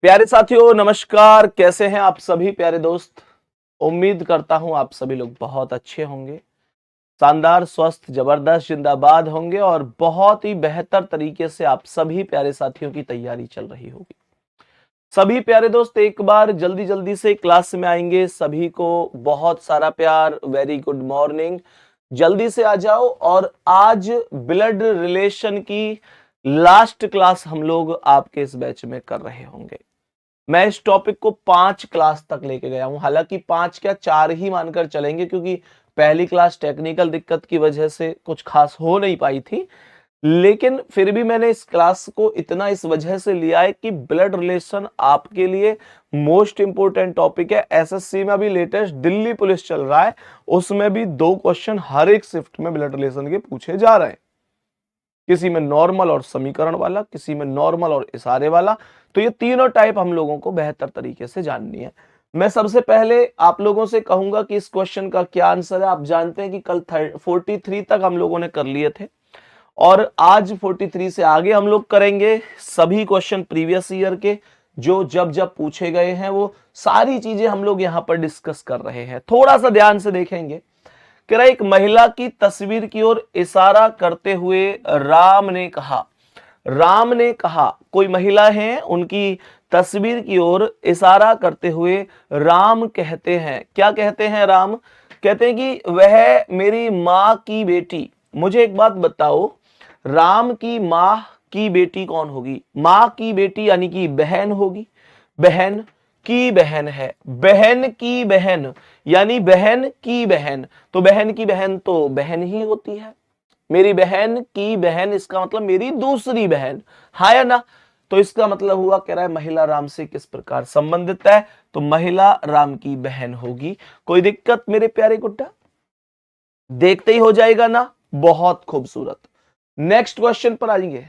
प्यारे साथियों नमस्कार। कैसे हैं आप सभी प्यारे दोस्त। उम्मीद करता हूं आप सभी लोग बहुत अच्छे होंगे, शानदार, स्वस्थ, जबरदस्त, जिंदाबाद होंगे और बहुत ही बेहतर तरीके से आप सभी प्यारे साथियों की तैयारी चल रही होगी। सभी प्यारे दोस्त एक बार जल्दी जल्दी से क्लास में आएंगे। सभी को बहुत सारा प्यार, वेरी गुड मॉर्निंग। जल्दी से आ जाओ। और आज ब्लड रिलेशन की लास्ट क्लास हम लोग आपके इस बैच में कर रहे होंगे। मैं इस टॉपिक को 5 क्लास तक लेके गया हूं, हालांकि 5 क्या 4 ही मानकर चलेंगे, क्योंकि पहली क्लास टेक्निकल दिक्कत की वजह से कुछ खास हो नहीं पाई थी। लेकिन फिर भी मैंने इस क्लास को इतना इस वजह से लिया है कि ब्लड रिलेशन आपके लिए मोस्ट इंपोर्टेंट टॉपिक है। एसएससी में अभी लेटेस्ट दिल्ली पुलिस चल रहा है, उसमें भी 2 क्वेश्चन हर एक शिफ्ट में ब्लड रिलेशन के पूछे जा रहे हैं। किसी में नॉर्मल और समीकरण वाला, किसी में नॉर्मल और इशारे वाला। तो ये तीनों टाइप हम लोगों को बेहतर तरीके से जाननी है। मैं सबसे पहले आप लोगों से कहूंगा कि इस क्वेश्चन का क्या आंसर है। आप जानते हैं कि कल 43 तक हम लोगों ने कर लिए थे और आज 43 से आगे हम लोग करेंगे। सभी क्वेश्चन प्रीवियस ईयर के जो जब जब पूछे गए हैं वो सारी चीजें हम लोग यहाँ पर डिस्कस कर रहे हैं। थोड़ा सा ध्यान से देखेंगे। कह रहा एक महिला की तस्वीर की ओर इशारा करते हुए राम ने कहा। राम ने कहा, कोई महिला है, उनकी तस्वीर की ओर इशारा करते हुए राम कहते हैं। क्या कहते हैं? राम कहते हैं कि वह मेरी माँ की बेटी। मुझे एक बात बताओ, राम की माँ की बेटी कौन होगी? माँ की बेटी यानी कि बहन होगी। बहन की बहन है, बहन की बहन यानी बहन की बहन। तो बहन की बहन तो बहन ही होती है। मेरी बहन की बहन इसका मतलब मेरी दूसरी बहन, हाँ या ना? तो इसका मतलब हुआ, कह रहा है महिला राम से किस प्रकार संबंधित है, तो महिला राम की बहन होगी। कोई दिक्कत मेरे प्यारे गुड्डा? देखते ही हो जाएगा ना? बहुत खूबसूरत। नेक्स्ट क्वेश्चन पर आएंगे।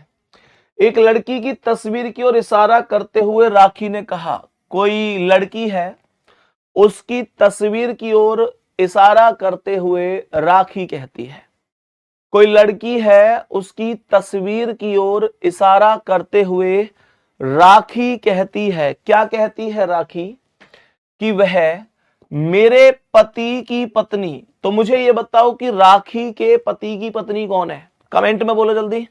एक लड़की की तस्वीर की ओर इशारा करते हुए राखी ने कहा। कोई लड़की है, उसकी तस्वीर की ओर इशारा करते हुए राखी कहती है। कोई लड़की है, उसकी तस्वीर की ओर इशारा करते हुए राखी कहती है। क्या कहती है राखी? कि वह मेरे पति की पत्नी। तो मुझे यह बताओ कि राखी के पति की पत्नी कौन है? कमेंट में बोलो जल्दी।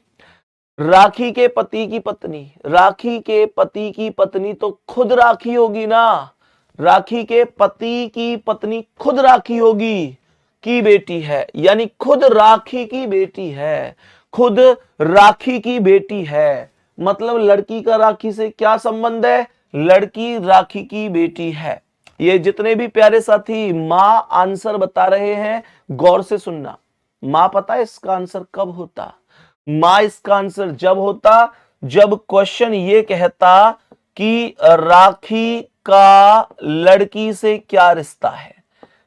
राखी के पति की पत्नी, राखी के पति की पत्नी तो खुद राखी होगी ना। राखी के पति की पत्नी खुद राखी होगी, की बेटी है, यानी खुद राखी की बेटी है। खुद राखी की बेटी है, मतलब लड़की का राखी से क्या संबंध है? लड़की राखी की बेटी है। ये जितने भी प्यारे साथी मां आंसर बता रहे हैं, गौर से सुनना। मां पता है इसका आंसर कब होता? मां इसका आंसर जब होता जब क्वेश्चन ये कहता कि राखी का लड़की से क्या रिश्ता है।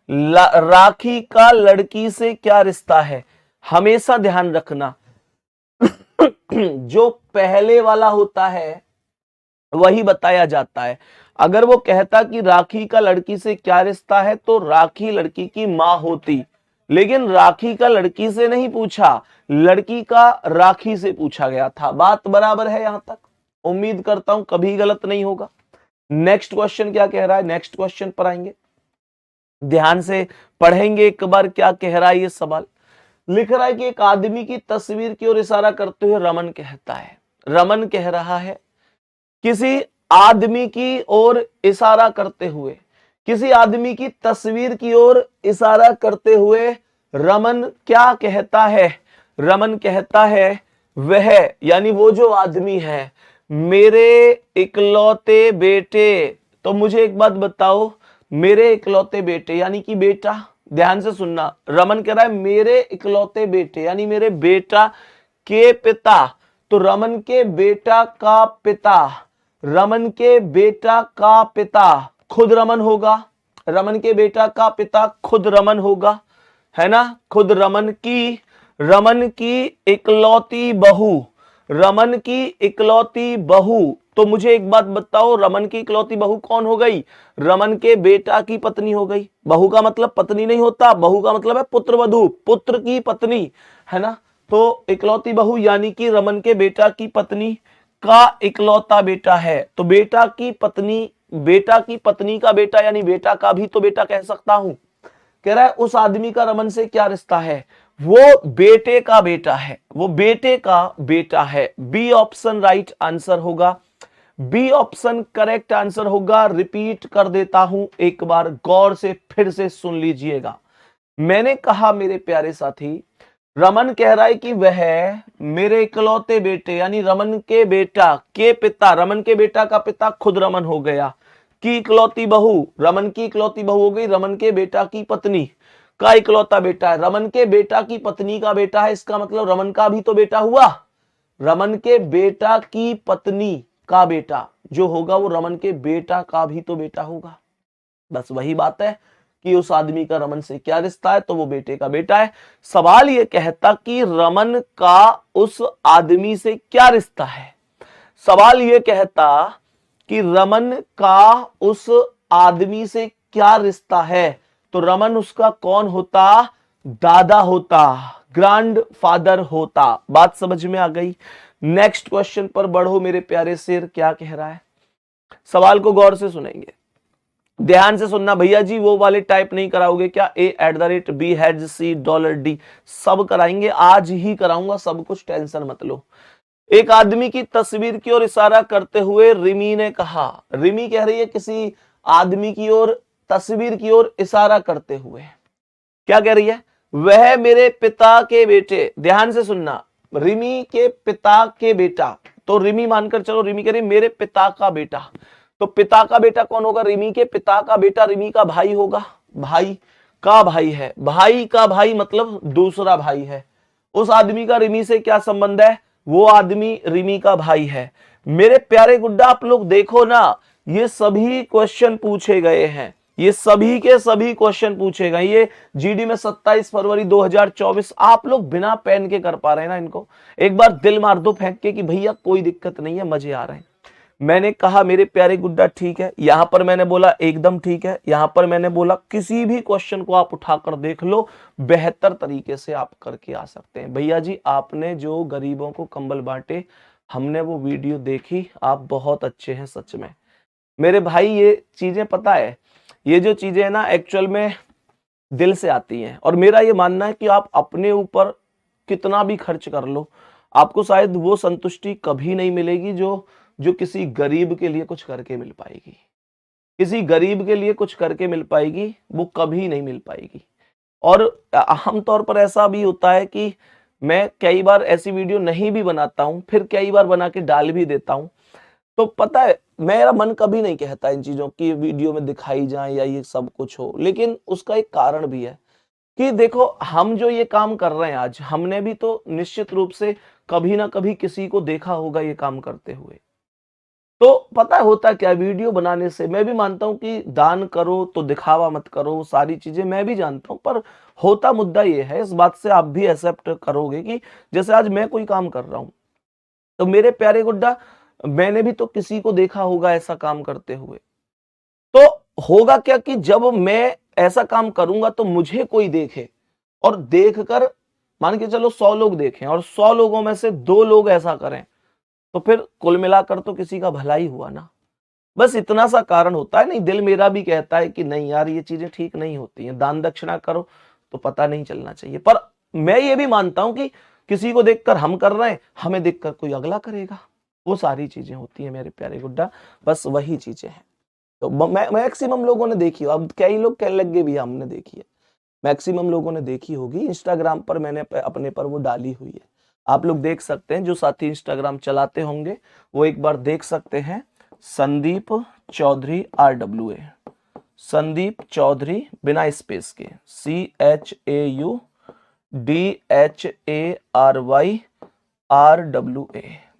राखी का लड़की से क्या रिश्ता है? हमेशा ध्यान रखना जो पहले वाला होता है वही बताया जाता है। अगर वो कहता कि राखी का लड़की से क्या रिश्ता है तो राखी लड़की की मां होती, लेकिन राखी का लड़की से नहीं पूछा, लड़की का राखी से पूछा गया था। बात बराबर है यहां तक? उम्मीद करता हूं कभी गलत नहीं होगा। नेक्स्ट क्वेश्चन क्या कह रहा है, नेक्स्ट क्वेश्चन पर आएंगे। ध्यान से पढ़ेंगे एक बार क्या कह रहा है ये सवाल। लिख रहा है कि एक आदमी की तस्वीर की ओर इशारा करते हुए रमन कहता है। रमन कह रहा है किसी आदमी की ओर इशारा करते हुए, किसी आदमी की तस्वीर की ओर इशारा करते हुए रमन क्या कहता है? रमन कहता है वह यानी वो जो आदमी है मेरे इकलौते बेटे। तो मुझे एक बात बताओ, मेरे इकलौते बेटे यानी कि बेटा, ध्यान से सुनना। रमन कह रहा है मेरे इकलौते बेटे यानी मेरे बेटा के पिता। तो रमन के बेटा का पिता, रमन के बेटा का पिता खुद रमन होगा। रमन के बेटा का पिता खुद रमन होगा, है ना? खुद रमन की इकलौती बहू, रमन की इकलौती बहू। तो मुझे एक बात बताओ, रमन की इकलौती बहू कौन हो गई? रमन के बेटा की पत्नी हो गई। बहू का मतलब पत्नी नहीं होता, बहू का मतलब है पुत्र वधू, पुत्र की पत्नी, है ना? तो इकलौती बहू यानी कि रमन के बेटा की पत्नी का इकलौता बेटा है। तो बेटा की पत्नी का बेटा यानी बेटा का भी तो बेटा कह सकता हूं। कह रहा है उस आदमी का रमन से क्या रिश्ता है, वो बेटे का बेटा है, वो बेटे का बेटा है। बी ऑप्शन राइट आंसर होगा, बी ऑप्शन करेक्ट आंसर होगा। रिपीट कर देता हूं एक बार, गौर से फिर से सुन लीजिएगा। मैंने कहा मेरे प्यारे साथी, रमन कह रहा है कि वह मेरे इकलौते बेटे यानी रमन के बेटा के पिता, रमन के बेटा का पिता खुद रमन हो गया, की इकलौती बहू, रमन की इकलौती बहू हो गई, रमन के बेटा की पत्नी का इकलौता बेटा है, रमन के बेटा की पत्नी का बेटा है, इसका मतलब रमन का भी तो बेटा हुआ। रमन के बेटा की पत्नी का बेटा जो होगा वो रमन के बेटा का भी तो बेटा होगा। बस वही बात है कि उस आदमी का रमन से क्या रिश्ता है, तो वो बेटे का बेटा है। सवाल ये कहता कि रमन का उस आदमी से क्या रिश्ता है, सवाल ये कहता कि रमन का उस आदमी से क्या रिश्ता है, तो रमन उसका कौन होता, दादा होता, ग्रैंड फादर होता। बात समझ में आ गई। नेक्स्ट क्वेश्चन पर बढ़ो मेरे प्यारे शेर, क्या कह रहा है, सवाल को गौर से सुनेंगे, ध्यान से सुनना भैया जी। वो वाले टाइप नहीं कराओगे क्या, A@B हैज C $D, सब कराएंगे, आज ही कराऊंगा सब कुछ, टेंशन मत लो। एक आदमी की तस्वीर की ओर इशारा करते हुए रिमी ने कहा, रिमी कह रही है किसी आदमी की ओर, तस्वीर की ओर इशारा करते हुए क्या कह रही है, वह मेरे पिता के बेटे, ध्यान से सुनना, रिमी के पिता के बेटा, तो रिमी मानकर चलो, रिमी कह रही मेरे पिता का बेटा, तो पिता का बेटा कौन होगा, रिमी के पिता का बेटा रिमी का भाई होगा, भाई का भाई है, भाई का भाई मतलब दूसरा भाई है। उस आदमी का रिमी से क्या संबंध है, वो आदमी रिमी का भाई है। मेरे प्यारे गुड्डा आप लोग देखो ना, ये सभी क्वेश्चन पूछे गए हैं, ये सभी के सभी क्वेश्चन पूछे गए, ये जीडी में 27 फरवरी 2024। आप लोग बिना पेन के कर पा रहे हैं ना इनको, एक बार दिल मार दो फेंक के कि भैया कोई दिक्कत नहीं है, मजे आ रहे हैं। मैंने कहा मेरे प्यारे गुड्डा ठीक है, यहां पर मैंने बोला एकदम ठीक है, यहां पर मैंने बोला किसी भी क्वेश्चन को आप उठाकर देख लो, बेहतर तरीके से आप करके आ सकते हैं। भैया जी आपने जो गरीबों को कंबल बांटे, हमने वो वीडियो देखी, आप बहुत अच्छे हैं सच में मेरे भाई। ये चीजें पता है, ये जो चीजें है ना एक्चुअल में दिल से आती हैं, और मेरा ये मानना है कि आप अपने ऊपर कितना भी खर्च कर लो, आपको शायद वो संतुष्टि कभी नहीं मिलेगी जो किसी गरीब के लिए कुछ करके मिल पाएगी, किसी गरीब के लिए कुछ करके मिल पाएगी, वो कभी नहीं मिल पाएगी। और आम तौर पर ऐसा भी होता है कि मैं कई बार ऐसी वीडियो नहीं भी बनाता हूं, फिर कई बार बना के डाल भी देता हूं, तो पता है मेरा मन कभी नहीं कहता इन चीजों की वीडियो में दिखाई जाए या ये सब कुछ हो, लेकिन उसका एक कारण भी है कि देखो हम जो ये काम कर रहे हैं आज, हमने भी तो निश्चित रूप से कभी ना कभी किसी को देखा होगा ये काम करते हुए। तो पता है होता क्या, वीडियो बनाने से मैं भी मानता हूं कि दान करो तो दिखावा मत करो, सारी चीजें मैं भी जानता हूं, पर होता मुद्दा ये है, इस बात से आप भी एक्सेप्ट करोगे कि जैसे आज मैं कोई काम कर रहा हूं, तो मेरे प्यारे गुड्डा मैंने भी तो किसी को देखा होगा ऐसा काम करते हुए। तो होगा क्या कि जब मैं ऐसा काम करूंगा तो मुझे कोई देखे, और देखकर मान के चलो 100 लोग देखें और 100 लोगों में से 2 लोग ऐसा करें, तो फिर कुल मिलाकर तो किसी का भला ही हुआ ना। बस इतना सा कारण होता है, नहीं दिल मेरा भी कहता है कि नहीं यार ये चीजें ठीक नहीं होती हैं, दान दक्षिणा करो तो पता नहीं चलना चाहिए, पर मैं ये भी मानता हूं कि किसी को देखकर हम कर रहे हैं, हमें देखकर कोई अगला करेगा, वो सारी चीजें होती हैं मेरे प्यारे गुड्डा, बस वही चीजें हैं। तो मैक्सिमम लोगों ने देखी, अब कई लोग कहने लग गए भी हमने देखी है, मैक्सिमम लोगों ने देखी होगी, इंस्टाग्राम पर मैंने अपने पर वो डाली हुई है, आप लोग देख सकते हैं, जो साथी इंस्टाग्राम चलाते होंगे वो एक बार देख सकते हैं, संदीप चौधरी RWA, संदीप चौधरी बिना स्पेस के, CHAUDHARYRWA।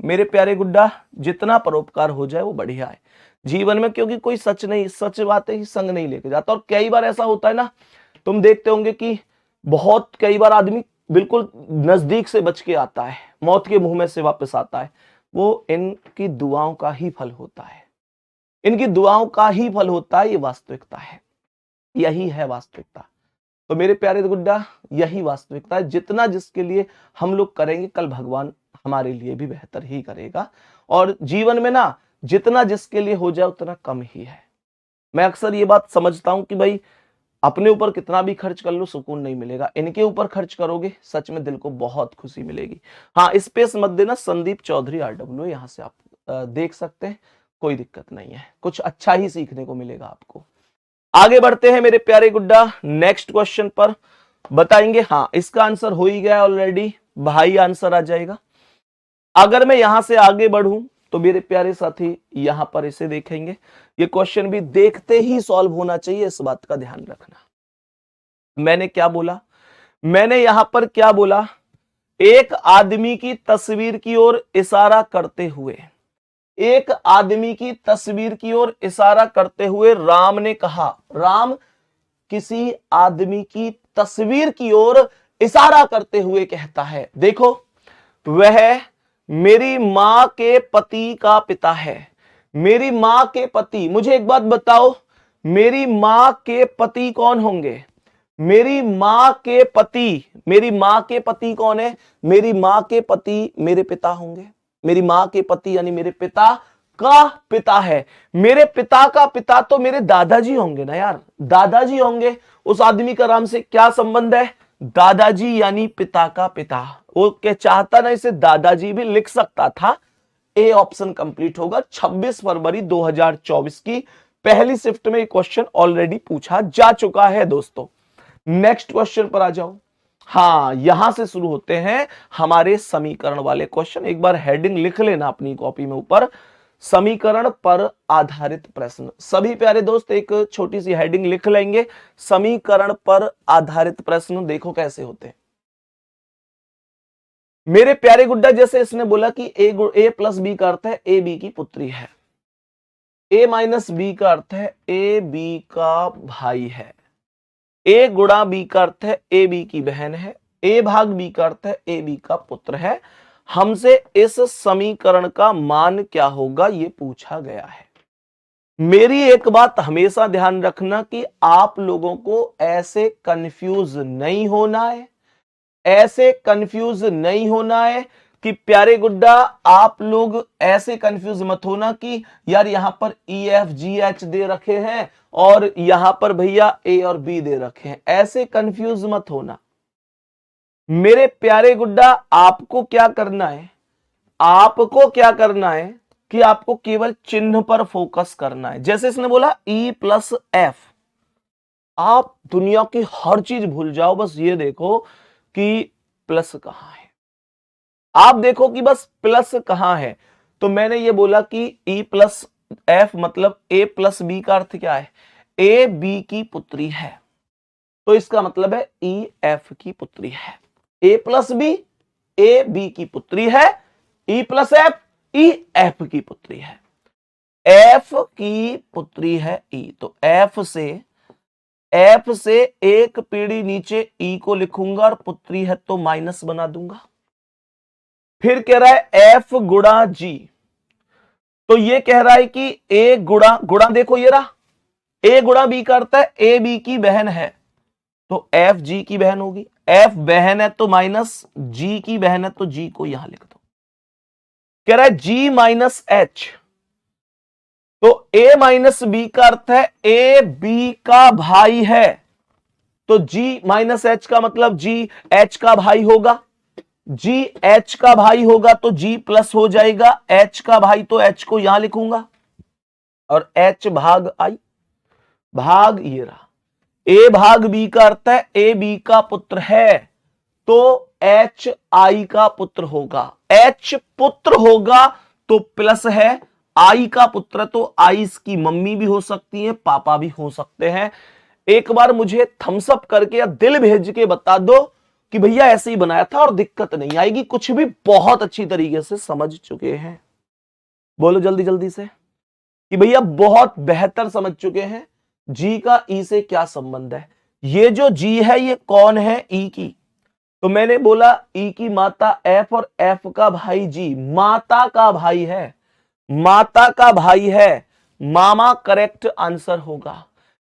मेरे प्यारे गुड्डा जितना परोपकार हो जाए वो बढ़िया है जीवन में, क्योंकि कोई सच बातें ही संग नहीं लेके जाता। और कई बार ऐसा होता है ना, तुम देखते होंगे कि बहुत कई बार आदमी बिल्कुल नजदीक से बच के आता है, मौत के मुंह में से वापस आता है, वो इनकी दुआओं का ही फल होता है, इनकी दुआओं का ही फल होता है, ये वास्तविकता है, यही है वास्तविकता। तो मेरे प्यारे गुड्डा यही वास्तविकता है, जितना जिसके लिए हम लोग करेंगे कल भगवान हमारे लिए भी बेहतर ही करेगा। और जीवन में ना जितना जिसके लिए हो जाए उतना कम ही है। मैं अक्सर ये बात समझता हूं कि भाई अपने ऊपर कितना भी खर्च कर लो सुकून नहीं मिलेगा, इनके ऊपर खर्च करोगे सच में दिल को बहुत खुशी मिलेगी। हाँ, स्पेस मत देना, संदीप चौधरी RW, यहां से आप देख सकते हैं, कोई दिक्कत नहीं है, कुछ अच्छा ही सीखने को मिलेगा आपको। आगे बढ़ते हैं मेरे प्यारे गुड्डा, नेक्स्ट क्वेश्चन पर बताएंगे। हाँ, इसका आंसर हो ही गया ऑलरेडी, भाई आंसर आ जाएगा। अगर मैं यहां से आगे बढ़ूं तो मेरे प्यारे साथी यहां पर इसे देखेंगे, ये क्वेश्चन भी देखते ही सॉल्व होना चाहिए, इस बात का ध्यान रखना। मैंने क्या बोला, मैंने यहां पर क्या बोला, एक आदमी की तस्वीर की ओर इशारा करते हुए, एक आदमी की तस्वीर की ओर इशारा करते हुए राम ने कहा, राम किसी आदमी की तस्वीर की ओर इशारा करते हुए कहता है, देखो वह मेरी मां के पति का पिता है। मेरी मां के पति, मुझे एक बात बताओ, मेरी मां के पति कौन होंगे? मेरी मां के पति, मेरी मां के पति कौन है? मेरी मां के पति मेरे पिता होंगे। मेरी मां के पति यानी मेरे पिता का पिता है। मेरे पिता का पिता तो मेरे दादाजी होंगे ना यार, दादाजी होंगे। उस आदमी का राम से क्या संबंध है? दादाजी यानी पिता का पिता। वो क्या चाहता ना इसे दादाजी भी लिख सकता था। ए ऑप्शन कंप्लीट होगा। 26 फरवरी 2024 की पहली शिफ्ट में ये क्वेश्चन ऑलरेडी पूछा जा चुका है दोस्तों। नेक्स्ट क्वेश्चन पर आ जाओ। हाँ, यहां से शुरू होते हैं हमारे समीकरण वाले क्वेश्चन। एक बार हेडिंग लिख लेना अपनी कॉपी में ऊपर, समीकरण पर आधारित प्रश्न। सभी प्यारे दोस्त एक छोटी सी हेडिंग लिख लेंगे, समीकरण पर आधारित प्रश्न। देखो कैसे होते हैं मेरे प्यारे गुड्डा। जैसे इसने बोला कि ए प्लस बी का अर्थ है ए बी की पुत्री है, ए माइनस बी का अर्थ है ए बी का भाई है, ए गुणा बी का अर्थ है ए बी की बहन है, ए भाग बी का अर्थ है ए बी का पुत्र है। हमसे इस समीकरण का मान क्या होगा ये पूछा गया है। मेरी एक बात हमेशा ध्यान रखना कि आप लोगों को ऐसे कंफ्यूज नहीं होना है, ऐसे कंफ्यूज नहीं होना है कि प्यारे गुड्डा आप लोग ऐसे कंफ्यूज मत होना कि यार यहां पर ई एफ जी एच दे रखे हैं और यहां पर भैया ए और बी दे रखे हैं। ऐसे कंफ्यूज मत होना मेरे प्यारे गुड्डा। आपको क्या करना है, आपको क्या करना है कि आपको केवल चिन्ह पर फोकस करना है। जैसे इसने बोला ई प्लस एफ, आप दुनिया की हर चीज भूल जाओ, बस ये देखो कि प्लस कहां है। आप देखो कि बस प्लस कहां है। तो मैंने ये बोला कि ई प्लस एफ मतलब ए प्लस बी का अर्थ क्या है? ए बी की पुत्री है, तो इसका मतलब है ई एफ की पुत्री है। ए प्लस बी ए बी की पुत्री है, E plus F E F की पुत्री है। एफ की पुत्री है ई, तो एफ से एक पीढ़ी नीचे ई को लिखूंगा और पुत्री है तो माइनस बना दूंगा। फिर कह रहा है एफ गुणा जी, तो ये कह रहा है कि ए गुणा देखो ये रहा, ए गुणा बी का अर्थ है ए बी की बहन है, तो एफ जी की बहन होगी। एफ बहन है तो माइनस, जी की बहन है तो जी को यहां लिख दो। कह रहा है जी माइनस एच, तो ए माइनस बी का अर्थ है ए बी का भाई है, तो जी माइनस एच का मतलब जी एच का भाई होगा। जी एच का भाई होगा तो जी प्लस हो जाएगा, एच का भाई तो एच को यहां लिखूंगा और एच भाग आई, भाग ये रहा। ए भाग बी का अर्थ है ए बी का पुत्र है, तो एच आई का पुत्र होगा। एच पुत्र होगा तो प्लस है, आई का पुत्र तो आई इसकी मम्मी भी हो सकती है, पापा भी हो सकते हैं। एक बार मुझे थम्स अप करके या दिल भेज के बता दो कि भैया ऐसे ही बनाया था और दिक्कत नहीं आएगी, कुछ भी बहुत अच्छी तरीके से समझ चुके हैं। बोलो जल्दी जल्दी से कि भैया बहुत बेहतर समझ चुके हैं जी का ई से क्या संबंध है। ये जो जी है ये कौन है? ई की। तो मैंने बोला ई की माता एफ और एफ का भाई जी, माता का भाई है, माता का भाई है, मामा करेक्ट आंसर होगा।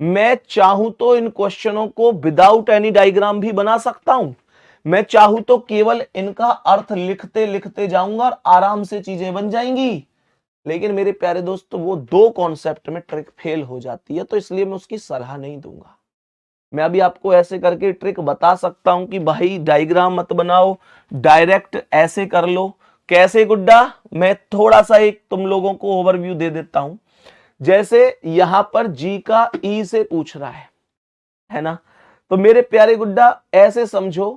मैं चाहूं तो इन क्वेश्चनों को विदाउट एनी डायग्राम भी बना सकता हूं, मैं चाहूं तो केवल इनका अर्थ लिखते लिखते जाऊंगा और आराम से चीजें बन जाएंगी, लेकिन मेरे प्यारे दोस्तों वो दो कॉन्सेप्ट में ट्रिक फेल हो जाती है, तो इसलिए मैं उसकी सलाह नहीं दूंगा। मैं अभी आपको ऐसे करके ट्रिक बता सकता हूं कि भाई डायग्राम मत बनाओ, डायरेक्ट ऐसे कर लो। कैसे गुड्डा? मैं थोड़ा सा एक तुम लोगों को ओवरव्यू दे देता हूं। जैसे यहां पर जी का ई से पूछ रहा है ना, तो मेरे प्यारे गुड्डा ऐसे समझो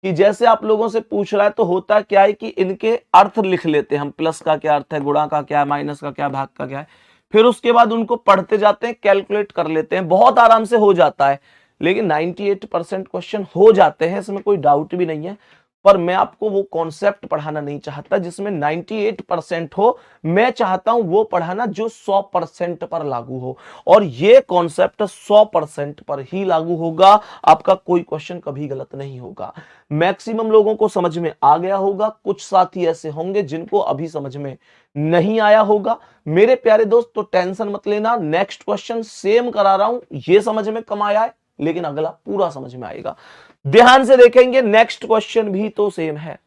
कि जैसे आप लोगों से पूछ रहा है तो होता क्या है कि इनके अर्थ लिख लेते हैं हम, प्लस का क्या अर्थ है, गुणा का क्या है, माइनस का क्या, भाग का क्या है, फिर उसके बाद उनको पढ़ते जाते हैं, कैलकुलेट कर लेते हैं, बहुत आराम से हो जाता है। लेकिन 98% क्वेश्चन हो जाते हैं, इसमें कोई डाउट भी नहीं है, पर मैं आपको वो कॉन्सेप्ट पढ़ाना नहीं चाहता जिसमें 98% हो। मैं चाहता हूं वो पढ़ाना जो 100% पर लागू हो, और ये कॉन्सेप्ट 100% पर ही लागू होगा। आपका कोई क्वेश्चन कभी गलत नहीं होगा। मैक्सिमम लोगों को समझ में आ गया होगा, कुछ साथी ऐसे होंगे जिनको अभी समझ में नहीं आया होगा। मेरे प्यारे दोस्त तो टेंशन मत लेना, नेक्स्ट क्वेश्चन सेम करा रहा हूं, ये समझ में कम आया है लेकिन अगला पूरा समझ में आएगा। ध्यान से देखेंगे, नेक्स्ट क्वेश्चन भी तो सेम है,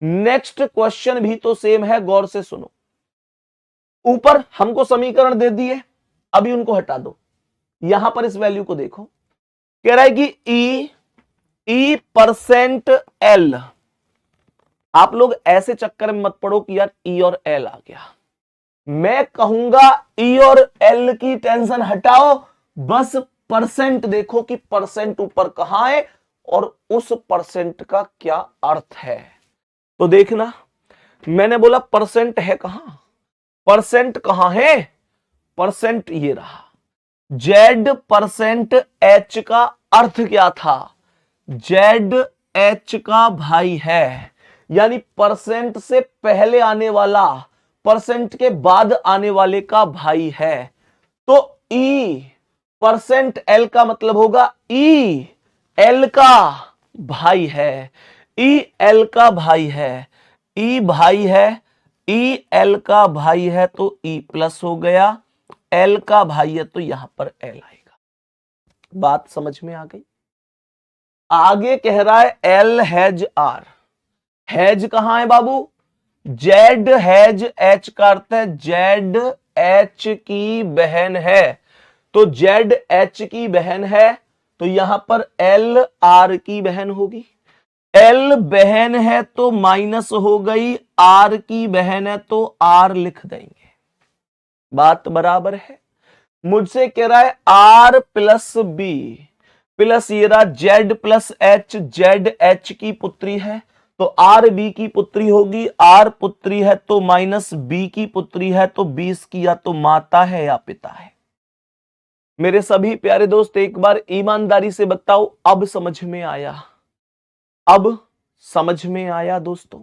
नेक्स्ट क्वेश्चन भी तो सेम है, गौर से सुनो। ऊपर हमको समीकरण दे दिए, अभी उनको हटा दो, यहां पर इस वैल्यू को देखो, कह रहा है कि ई परसेंट एल। आप लोग ऐसे चक्कर में मत पड़ो कि यार ई और एल आ गया, मैं कहूंगा ई और एल की टेंशन हटाओ, बस परसेंट देखो कि परसेंट ऊपर कहां है और उस परसेंट का क्या अर्थ है। तो देखना, मैंने बोला परसेंट है कहां, परसेंट कहां है, परसेंट ये रहा। जेड परसेंट एच का अर्थ क्या था, जेड एच का भाई है, यानी परसेंट से पहले आने वाला परसेंट के बाद आने वाले का भाई है। तो ई परसेंट एल का मतलब होगा ई एल का भाई है, ई एल का भाई है, ई भाई है, ई एल का भाई है तो ई प्लस हो गया, एल का भाई है तो यहां पर एल आएगा। बात समझ में आ गई? आगे कह रहा है एल हैज आर, हैज कहां है बाबू, जेड हैज एच का अर्थ है जेड एच की बहन है, तो जेड एच की बहन है तो यहां पर एल आर की बहन होगी, एल बहन है तो माइनस हो गई, आर की बहन है तो आर लिख देंगे। बात बराबर है? मुझसे कह रहा है आर प्लस बी प्लस ये रहा Z plus H, Z H की पुत्री है तो आर बी की पुत्री होगी, आर पुत्री है तो माइनस बी की पुत्री है तो 20 की या तो माता है या पिता है। मेरे सभी प्यारे दोस्त एक बार ईमानदारी से बताओ, अब समझ में आया? अब समझ में आया दोस्तों?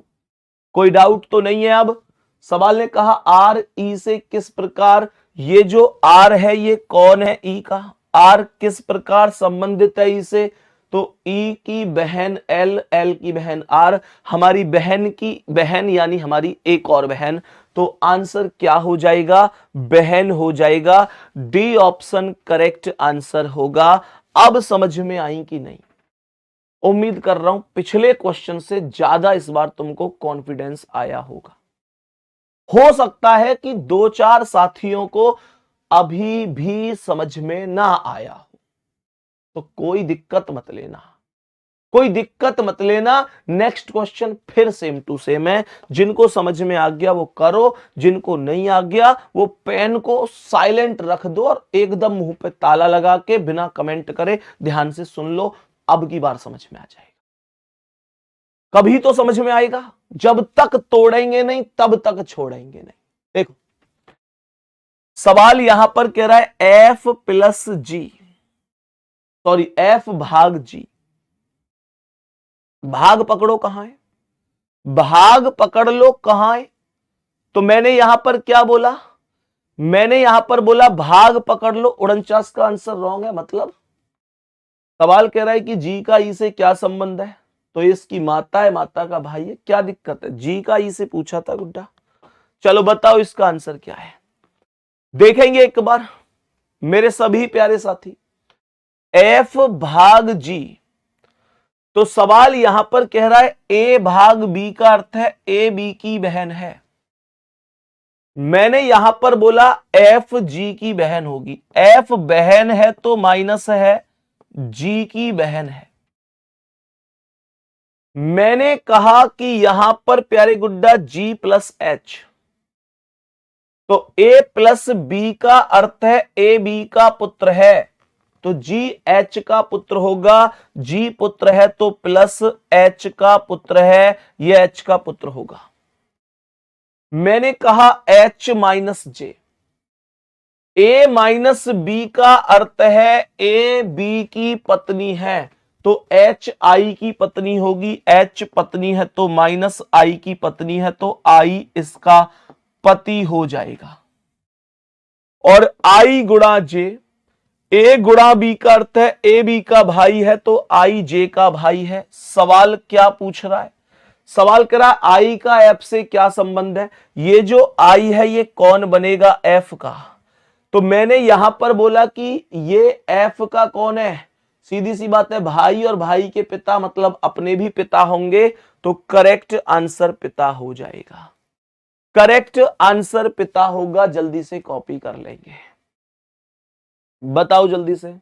कोई डाउट तो नहीं है? अब सवाल ने कहा आर ई से किस प्रकार, ये जो आर है ये कौन है, ई का, आर किस प्रकार संबंधित है ई से, तो ई की बहन एल, एल की बहन आर, हमारी बहन की बहन यानी हमारी एक और बहन, तो आंसर क्या हो जाएगा, बहन हो जाएगा। डी ऑप्शन करेक्ट आंसर होगा। अब समझ में आई कि नहीं? उम्मीद कर रहा हूं पिछले क्वेश्चन से ज्यादा इस बार तुमको कॉन्फिडेंस आया होगा। हो सकता है कि 2-4 साथियों को अभी भी समझ में ना आया हो, तो कोई दिक्कत मत लेना, कोई दिक्कत मत लेना। नेक्स्ट क्वेश्चन फिर सेम टू सेम है, जिनको समझ में आ गया वो करो, जिनको नहीं आ गया वो पेन को साइलेंट रख दो और एकदम मुंह पे ताला लगा के बिना कमेंट करे ध्यान से सुन लो, अब की बार समझ में आ जाएगा। कभी तो समझ में आएगा, जब तक तोड़ेंगे नहीं तब तक छोड़ेंगे नहीं। देखो सवाल यहां पर कह रहा है एफ प्लस जी, सॉरी एफ भाग जी, भाग पकड़ो कहां है, भाग पकड़ लो कहां है। तो मैंने यहां पर क्या बोला, मैंने यहां पर बोला भाग पकड़ लो, 49 का आंसर रॉन्ग है। मतलब सवाल कह रहा है कि जी का ई से क्या संबंध है, तो इसकी माता है, माता का भाई है, क्या दिक्कत है? जी का ई से पूछा था गुड्डा, चलो बताओ इसका आंसर क्या है। देखेंगे एक बार मेरे सभी प्यारे साथी, एफ भाग जी, तो सवाल यहां पर कह रहा है ए भाग बी का अर्थ है ए बी की बहन है। मैंने यहां पर बोला एफ जी की बहन होगी, एफ बहन है तो माइनस है, जी की बहन है। मैंने कहा कि यहां पर प्यारे गुड्डा जी प्लस एच, तो ए प्लस बी का अर्थ है ए बी का पुत्र है, तो जी एच का पुत्र होगा। जी पुत्र है तो प्लस एच का पुत्र है, ये एच का पुत्र होगा। मैंने कहा H minus J, A minus B का अर्थ है ए बी की पत्नी है, तो एच आई की पत्नी होगी, एच पत्नी है तो माइनस आई की पत्नी है, तो आई इसका पति हो जाएगा। और आई गुणा जे, ए गुणा बी का अर्थ है ए बी का भाई है, तो आई जे का भाई है। सवाल क्या पूछ रहा है? सवाल कह रहा है आई का एफ से क्या संबंध है। ये जो आई है ये कौन बनेगा? एफ का। तो मैंने यहां पर बोला कि ये एफ का कौन है? सीधी सी बात है, भाई और भाई के पिता मतलब अपने भी पिता होंगे, तो करेक्ट आंसर पिता हो जाएगा। करेक्ट आंसर पिता होगा। जल्दी से कॉपी कर लेंगे, बताओ जल्दी से।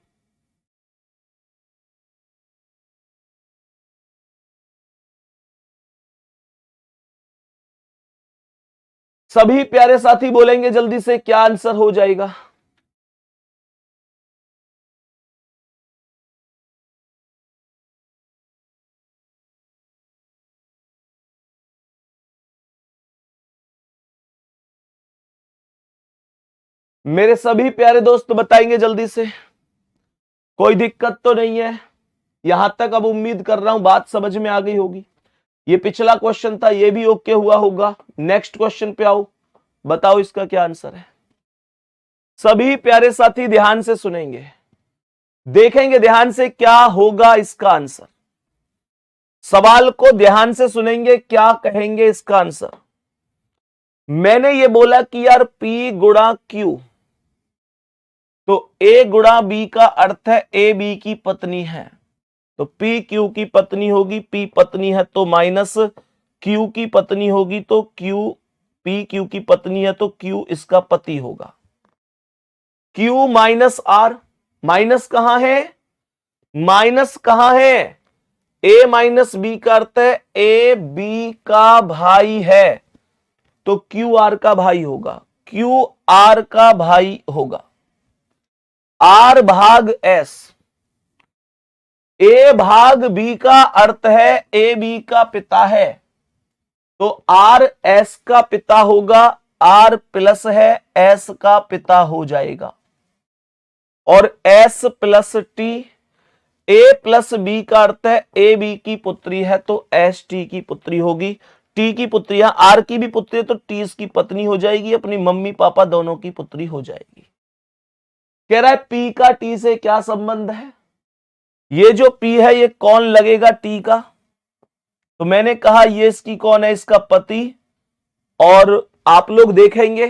सभी प्यारे साथी बोलेंगे जल्दी से क्या आंसर हो जाएगा। मेरे सभी प्यारे दोस्त बताएंगे जल्दी से। कोई दिक्कत तो नहीं है यहां तक? अब उम्मीद कर रहा हूं बात समझ में आ गई होगी। ये पिछला क्वेश्चन था, ये भी ओके हुआ होगा। नेक्स्ट क्वेश्चन पे आओ, बताओ इसका क्या आंसर है। सभी प्यारे साथी ध्यान से सुनेंगे, देखेंगे ध्यान से क्या होगा इसका आंसर। सवाल को ध्यान से सुनेंगे, क्या कहेंगे इसका आंसर। मैंने ये बोला कि यार P गुणा Q, तो A गुणा B का अर्थ है A B की पत्नी है, तो P Q की पत्नी होगी। P पत्नी है तो माइनस Q की पत्नी होगी, तो Q P Q की पत्नी है तो Q इसका पति होगा। Q माइनस R, माइनस कहां है? माइनस कहां है? A माइनस बी का अर्थ है ए बी का भाई है, तो क्यू आर का भाई होगा। क्यू आर का भाई होगा। आर भाग एस, ए भाग बी का अर्थ है ए बी का पिता है, तो आर एस का पिता होगा। आर प्लस है एस का पिता हो जाएगा। और एस प्लस टी, ए प्लस बी का अर्थ है ए बी की पुत्री है, तो एस टी की पुत्री होगी। टी की पुत्री, आर की भी पुत्री है तो टी इसकी पत्नी हो जाएगी, अपनी मम्मी पापा दोनों की पुत्री हो जाएगी। कह रहा है पी का टी से क्या संबंध है। ये जो पी है ये कौन लगेगा टी का? तो मैंने कहा ये इसकी कौन है? इसका पति। और आप लोग देखेंगे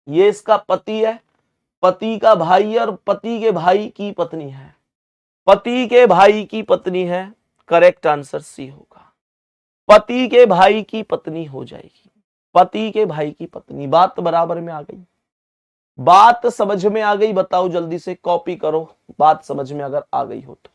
ये इसका पति है, पति का भाई है, और पति के भाई की पत्नी है, पति के भाई की पत्नी है। करेक्ट आंसर सी होगा, पति के भाई की पत्नी हो जाएगी। पति के भाई की पत्नी। बात बराबर में आ गई, बात समझ में आ गई? बताओ जल्दी से, कॉपी करो बात समझ में अगर आ गई हो तो।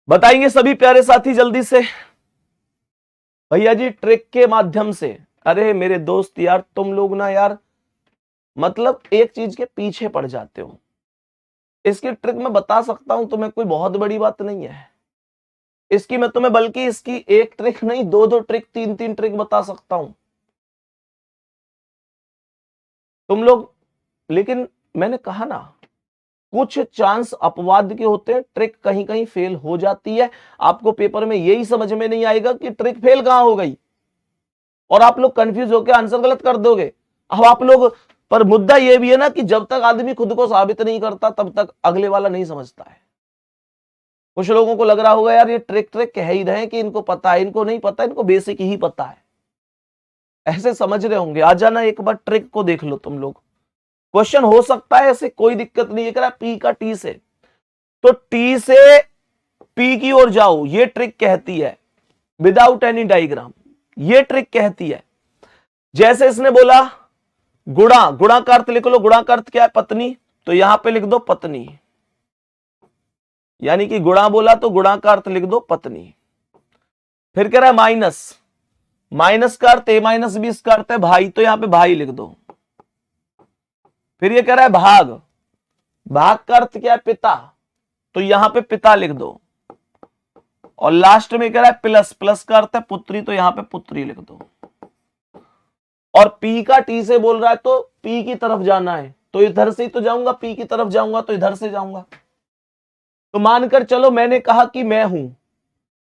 बताएंगे सभी प्यारे साथी जल्दी से। भैया जी ट्रिक के माध्यम से। अरे मेरे दोस्त यार तुम लोग ना यार मतलब एक चीज के पीछे पड़ जाते हो। इसकी ट्रिक मैं बता सकता हूं तुम्हें, कोई बहुत बड़ी बात नहीं है इसकी। मैं तुम्हें बल्कि इसकी एक ट्रिक नहीं, दो दो ट्रिक, तीन तीन ट्रिक बता सकता हूं तुम लोग। लेकिन मैंने कहा ना कुछ चांस अपवाद के होते हैं, ट्रिक कहीं कहीं फेल हो जाती है। आपको पेपर में यही समझ में नहीं आएगा कि ट्रिक फेल कहां हो गई, और आप लोग कंफ्यूज होकर आंसर गलत कर दोगे। अब आप लोग, पर मुद्दा यह भी है ना कि जब तक आदमी खुद को साबित नहीं करता तब तक अगले वाला नहीं समझता है। कुछ लोगों को लग रहा होगा यार ये ट्रिक ट्रिक कह ही रहे कि इनको पता है, इनको नहीं पता, इनको बेसिक ही पता है, ऐसे समझ रहे होंगे। आ जाना एक बार ट्रिक को देख लो तुम लोग, क्वेश्चन हो सकता है ऐसे, कोई दिक्कत नहीं है। कह रहा पी का टी से, तो टी से पी की ओर जाओ, ये ट्रिक कहती है विदाउट एनी डायग्राम, ये ट्रिक कहती है। जैसे इसने बोला गुणा, गुणा का अर्थ लिख लो, गुणा का अर्थ क्या है? पत्नी, तो यहां पे लिख दो पत्नी, यानी कि गुणा बोला तो गुणा का अर्थ लिख दो पत्नी। फिर कह रहा है माइनस, माइनस का अर्थ ए माइनस बी, इसका अर्थ है भाई, तो यहां पे भाई लिख दो। फिर ये कह रहा है भाग, भाग का अर्थ क्या है? पिता, तो यहां पे पिता लिख दो। और लास्ट में कह रहा है प्लस, प्लस का अर्थ है पुत्री, तो यहां पे पुत्री लिख दो। और पी का टी से बोल रहा है तो पी की तरफ जाना है, तो इधर से ही तो जाऊंगा, पी की तरफ जाऊंगा तो इधर से जाऊंगा। तो मानकर चलो मैंने कहा कि मैं हूं,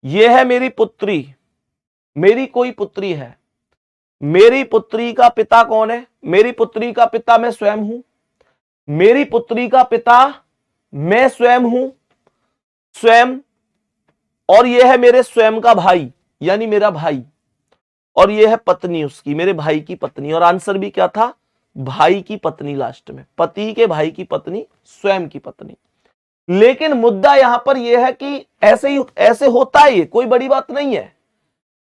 यह है मेरी पुत्री, मेरी कोई पुत्री है, मेरी पुत्री का पिता कौन है? मेरी पुत्री का पिता मैं स्वयं हूं, मेरी पुत्री का पिता मैं स्वयं हूं, स्वयं, और यह है मेरे स्वयं का भाई, यानी मेरा भाई, और यह है पत्नी उसकी, मेरे भाई की पत्नी। और आंसर भी क्या था? भाई की पत्नी लास्ट में, पति के भाई की पत्नी, स्वयं की पत्नी। लेकिन मुद्दा यहां पर यह है कि ऐसे होता है, ये कोई बड़ी बात नहीं है,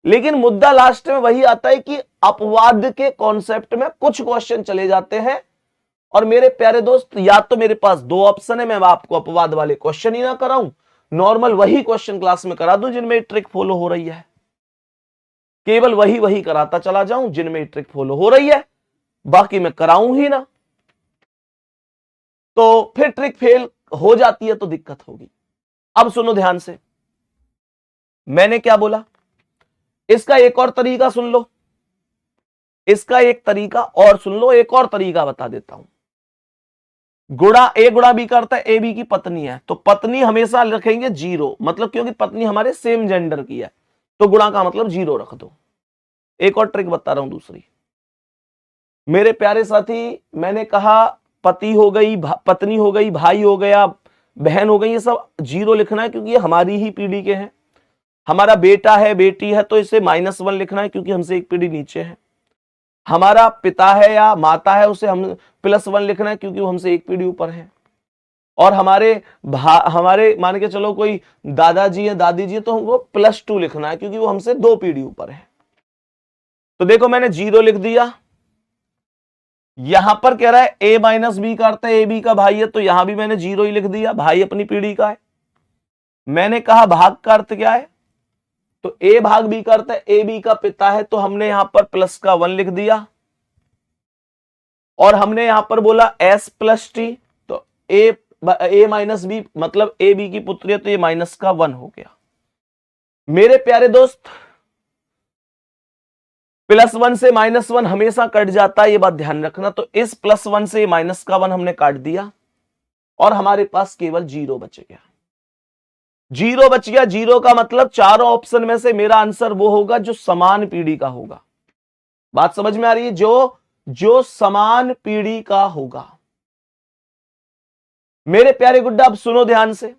लेकिन मुद्दा लास्ट में वही आता है कि अपवाद के कॉन्सेप्ट में कुछ क्वेश्चन चले जाते हैं। और मेरे प्यारे दोस्त, या तो मेरे पास दो ऑप्शन है, मैं आपको अपवाद वाले क्वेश्चन ही ना कराऊं, नॉर्मल वही क्वेश्चन क्लास में करा दूं जिनमें ट्रिक फॉलो हो रही है, केवल वही कराता चला जाऊं जिनमें ट्रिक फॉलो हो रही है, बाकी मैं कराऊं ही ना, तो फिर ट्रिक फेल हो जाती है तो दिक्कत होगी। अब सुनो ध्यान से, मैंने क्या बोला, इसका एक और तरीका सुन लो, इसका एक तरीका और सुन लो, एक और तरीका बता देता हूं। गुणा, ए गुणा बी करता है, ए बी की पत्नी है, तो पत्नी हमेशा रखेंगे 0, मतलब क्योंकि पत्नी हमारे सेम जेंडर की है, तो गुणा का मतलब 0 रख दो। एक और ट्रिक बता रहा हूं दूसरी, मेरे प्यारे साथी, मैंने कहा पति हो गई, पत्नी हो गई, भाई हो गया, बहन हो गई, ये सब 0 लिखना है क्योंकि ये हमारी ही पीढ़ी के हैं। हमारा बेटा है, बेटी है, तो इसे -1 लिखना है क्योंकि हमसे एक पीढ़ी नीचे है। हमारा पिता है या माता है, उसे हम +1 लिखना है क्योंकि वो हमसे एक पीढ़ी ऊपर है। और हमारे मान के चलो कोई दादाजी है, दादी जी है, तो हमको +2 लिखना है क्योंकि वो हमसे 2 पीढ़ी ऊपर है। तो देखो मैंने 0 लिख दिया, यहां पर कह रहा है a माइनस बी का अर्थ है ए बी का भाई है, तो यहां भी मैंने 0 ही लिख दिया, भाई अपनी पीढ़ी का है। मैंने कहा भाग का अर्थ क्या है, तो a भाग b का अर्थ है ए बी का पिता है, तो हमने यहां पर +1 लिख दिया। और हमने यहां पर बोला s + t, तो a माइनस बी मतलब ए बी की पुत्री है, तो ये -1 हो गया। मेरे प्यारे दोस्त, +1 से -1 हमेशा कट जाता है, ये बात ध्यान रखना। तो इस +1 से -1 हमने काट दिया और हमारे पास केवल 0 बच गया। 0 बच गया, 0 का मतलब चारों ऑप्शन में से मेरा आंसर वो होगा जो समान पीढ़ी का होगा। बात समझ में आ रही है? जो समान पीढ़ी का होगा। मेरे प्यारे गुड्डा, अब सुनो ध्यान से,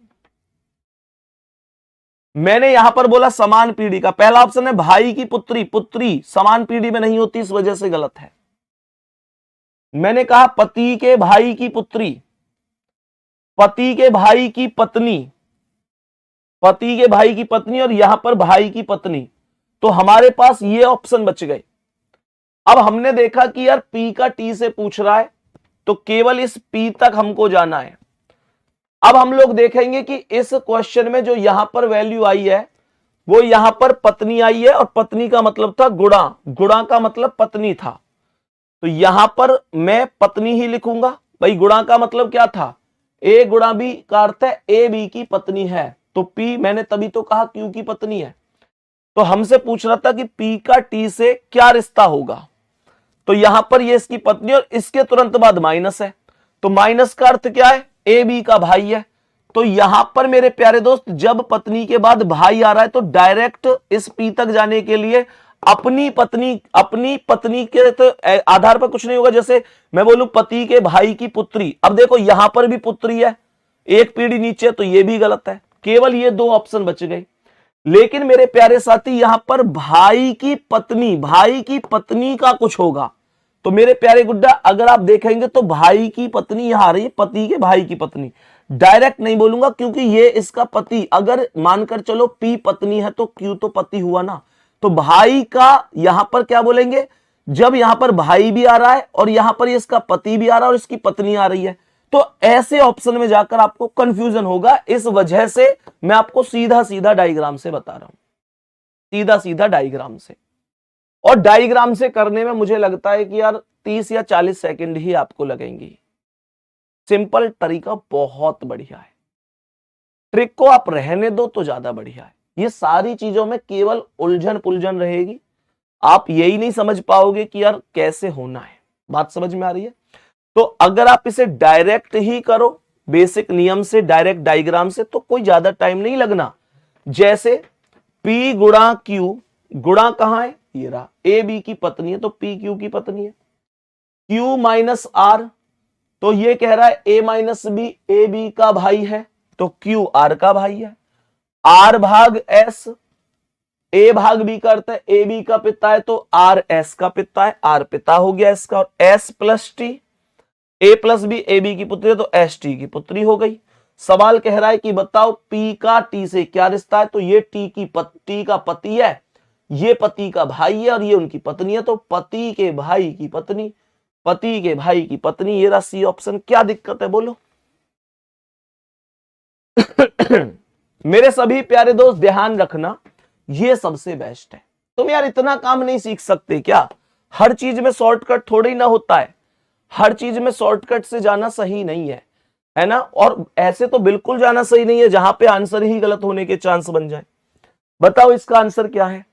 मैंने यहां पर बोला समान पीढ़ी का, पहला ऑप्शन है भाई की पुत्री, पुत्री समान पीढ़ी में नहीं होती, इस वजह से गलत है। मैंने कहा पति के भाई की पुत्री, पति के भाई की पत्नी, पति के भाई की पत्नी, और यहां पर भाई की पत्नी, तो हमारे पास ये ऑप्शन बच गए। अब हमने देखा कि यार पी का टी से पूछ रहा है, तो केवल इस पी तक हमको जाना है। अब हम लोग देखेंगे कि इस क्वेश्चन में जो यहां पर वैल्यू आई है वो यहां पर पत्नी आई है, और पत्नी का मतलब था गुणा, गुणा का मतलब पत्नी था, तो यहां पर मैं पत्नी ही लिखूंगा। भाई गुणा का मतलब क्या था? ए गुणा बी का अर्थ है ए बी की पत्नी है, तो पी मैंने तभी तो कहा क्यू की पत्नी है। तो हमसे पूछ रहा था कि पी का टी से क्या रिश्ता होगा, तो यहां पर ये इसकी पत्नी और इसके तुरंत बाद माइनस है, तो माइनस का अर्थ क्या है? ए बी का भाई है। तो यहां पर मेरे प्यारे दोस्त जब पत्नी के बाद भाई आ रहा है तो डायरेक्ट इस पी तक जाने के लिए अपनी पत्नी के तो आधार पर कुछ नहीं होगा। जैसे मैं बोलूं पति के भाई की पुत्री, अब देखो यहां पर भी पुत्री है, एक पीढ़ी नीचे, तो ये भी गलत है, केवल ये दो ऑप्शन बच गए। लेकिन मेरे प्यारे साथी यहां पर भाई की पत्नी का कुछ होगा। तो मेरे प्यारे गुड्डा अगर आप देखेंगे तो भाई की पत्नी यहां आ रही है, पति के भाई की पत्नी। डायरेक्ट नहीं बोलूंगा क्योंकि ये इसका पति, अगर मानकर चलो पी पत्नी है तो क्यू तो पति हुआ ना। तो भाई का यहां पर क्या बोलेंगे, जब यहां पर भाई भी आ रहा है और यहां पर इसका पति भी आ रहा है और इसकी पत्नी आ रही है, तो ऐसे ऑप्शन में जाकर आपको कंफ्यूजन होगा। इस वजह से मैं आपको सीधा सीधा डायग्राम से बता रहा हूं, सीधा सीधा डायग्राम से। और डायग्राम से करने में मुझे लगता है कि यार 30 या 40 सेकंड ही आपको लगेंगी। सिंपल तरीका बहुत बढ़िया है, ट्रिक को आप रहने दो तो ज्यादा बढ़िया है। ये सारी चीजों में केवल उलझन पुलझन रहेगी, आप यही नहीं समझ पाओगे कि यार कैसे होना है। बात समझ में आ रही है? तो अगर आप इसे डायरेक्ट ही करो, बेसिक नियम से, डायरेक्ट डायग्राम से, तो कोई ज्यादा टाइम नहीं लगना। जैसे P गुणा Q, गुणा कहां है, ये रहा, ए बी की पत्नी है तो P Q की पत्नी है। Q माइनस R, तो ये कह रहा है A minus B, A B का भाई है तो Q R का भाई है। R भाग S, A भाग B का अर्थ है ए बी का पिता है तो R S का पिता है, R पिता हो गया इसका। और S plus T, A plus B A B की पुत्री है तो S T की पुत्री हो गई। सवाल कह रहा है कि बताओ P का T से क्या रिश्ता है, तो ये T का पति है, ये पति का भाई है और ये उनकी पत्नी है, तो पति के भाई की पत्नी, पति के भाई की पत्नी, ये रहा सी ऑप्शन। क्या दिक्कत है बोलो? मेरे सभी प्यारे दोस्त ध्यान रखना, ये सबसे बेस्ट है। तुम यार इतना काम नहीं सीख सकते क्या? हर चीज में शॉर्टकट थोड़ी ना होता है, हर चीज में शॉर्टकट से जाना सही नहीं है ना? और ऐसे तो बिल्कुल जाना सही नहीं है जहां पे आंसर ही गलत होने के चांस बन जाए। बताओ इसका आंसर क्या है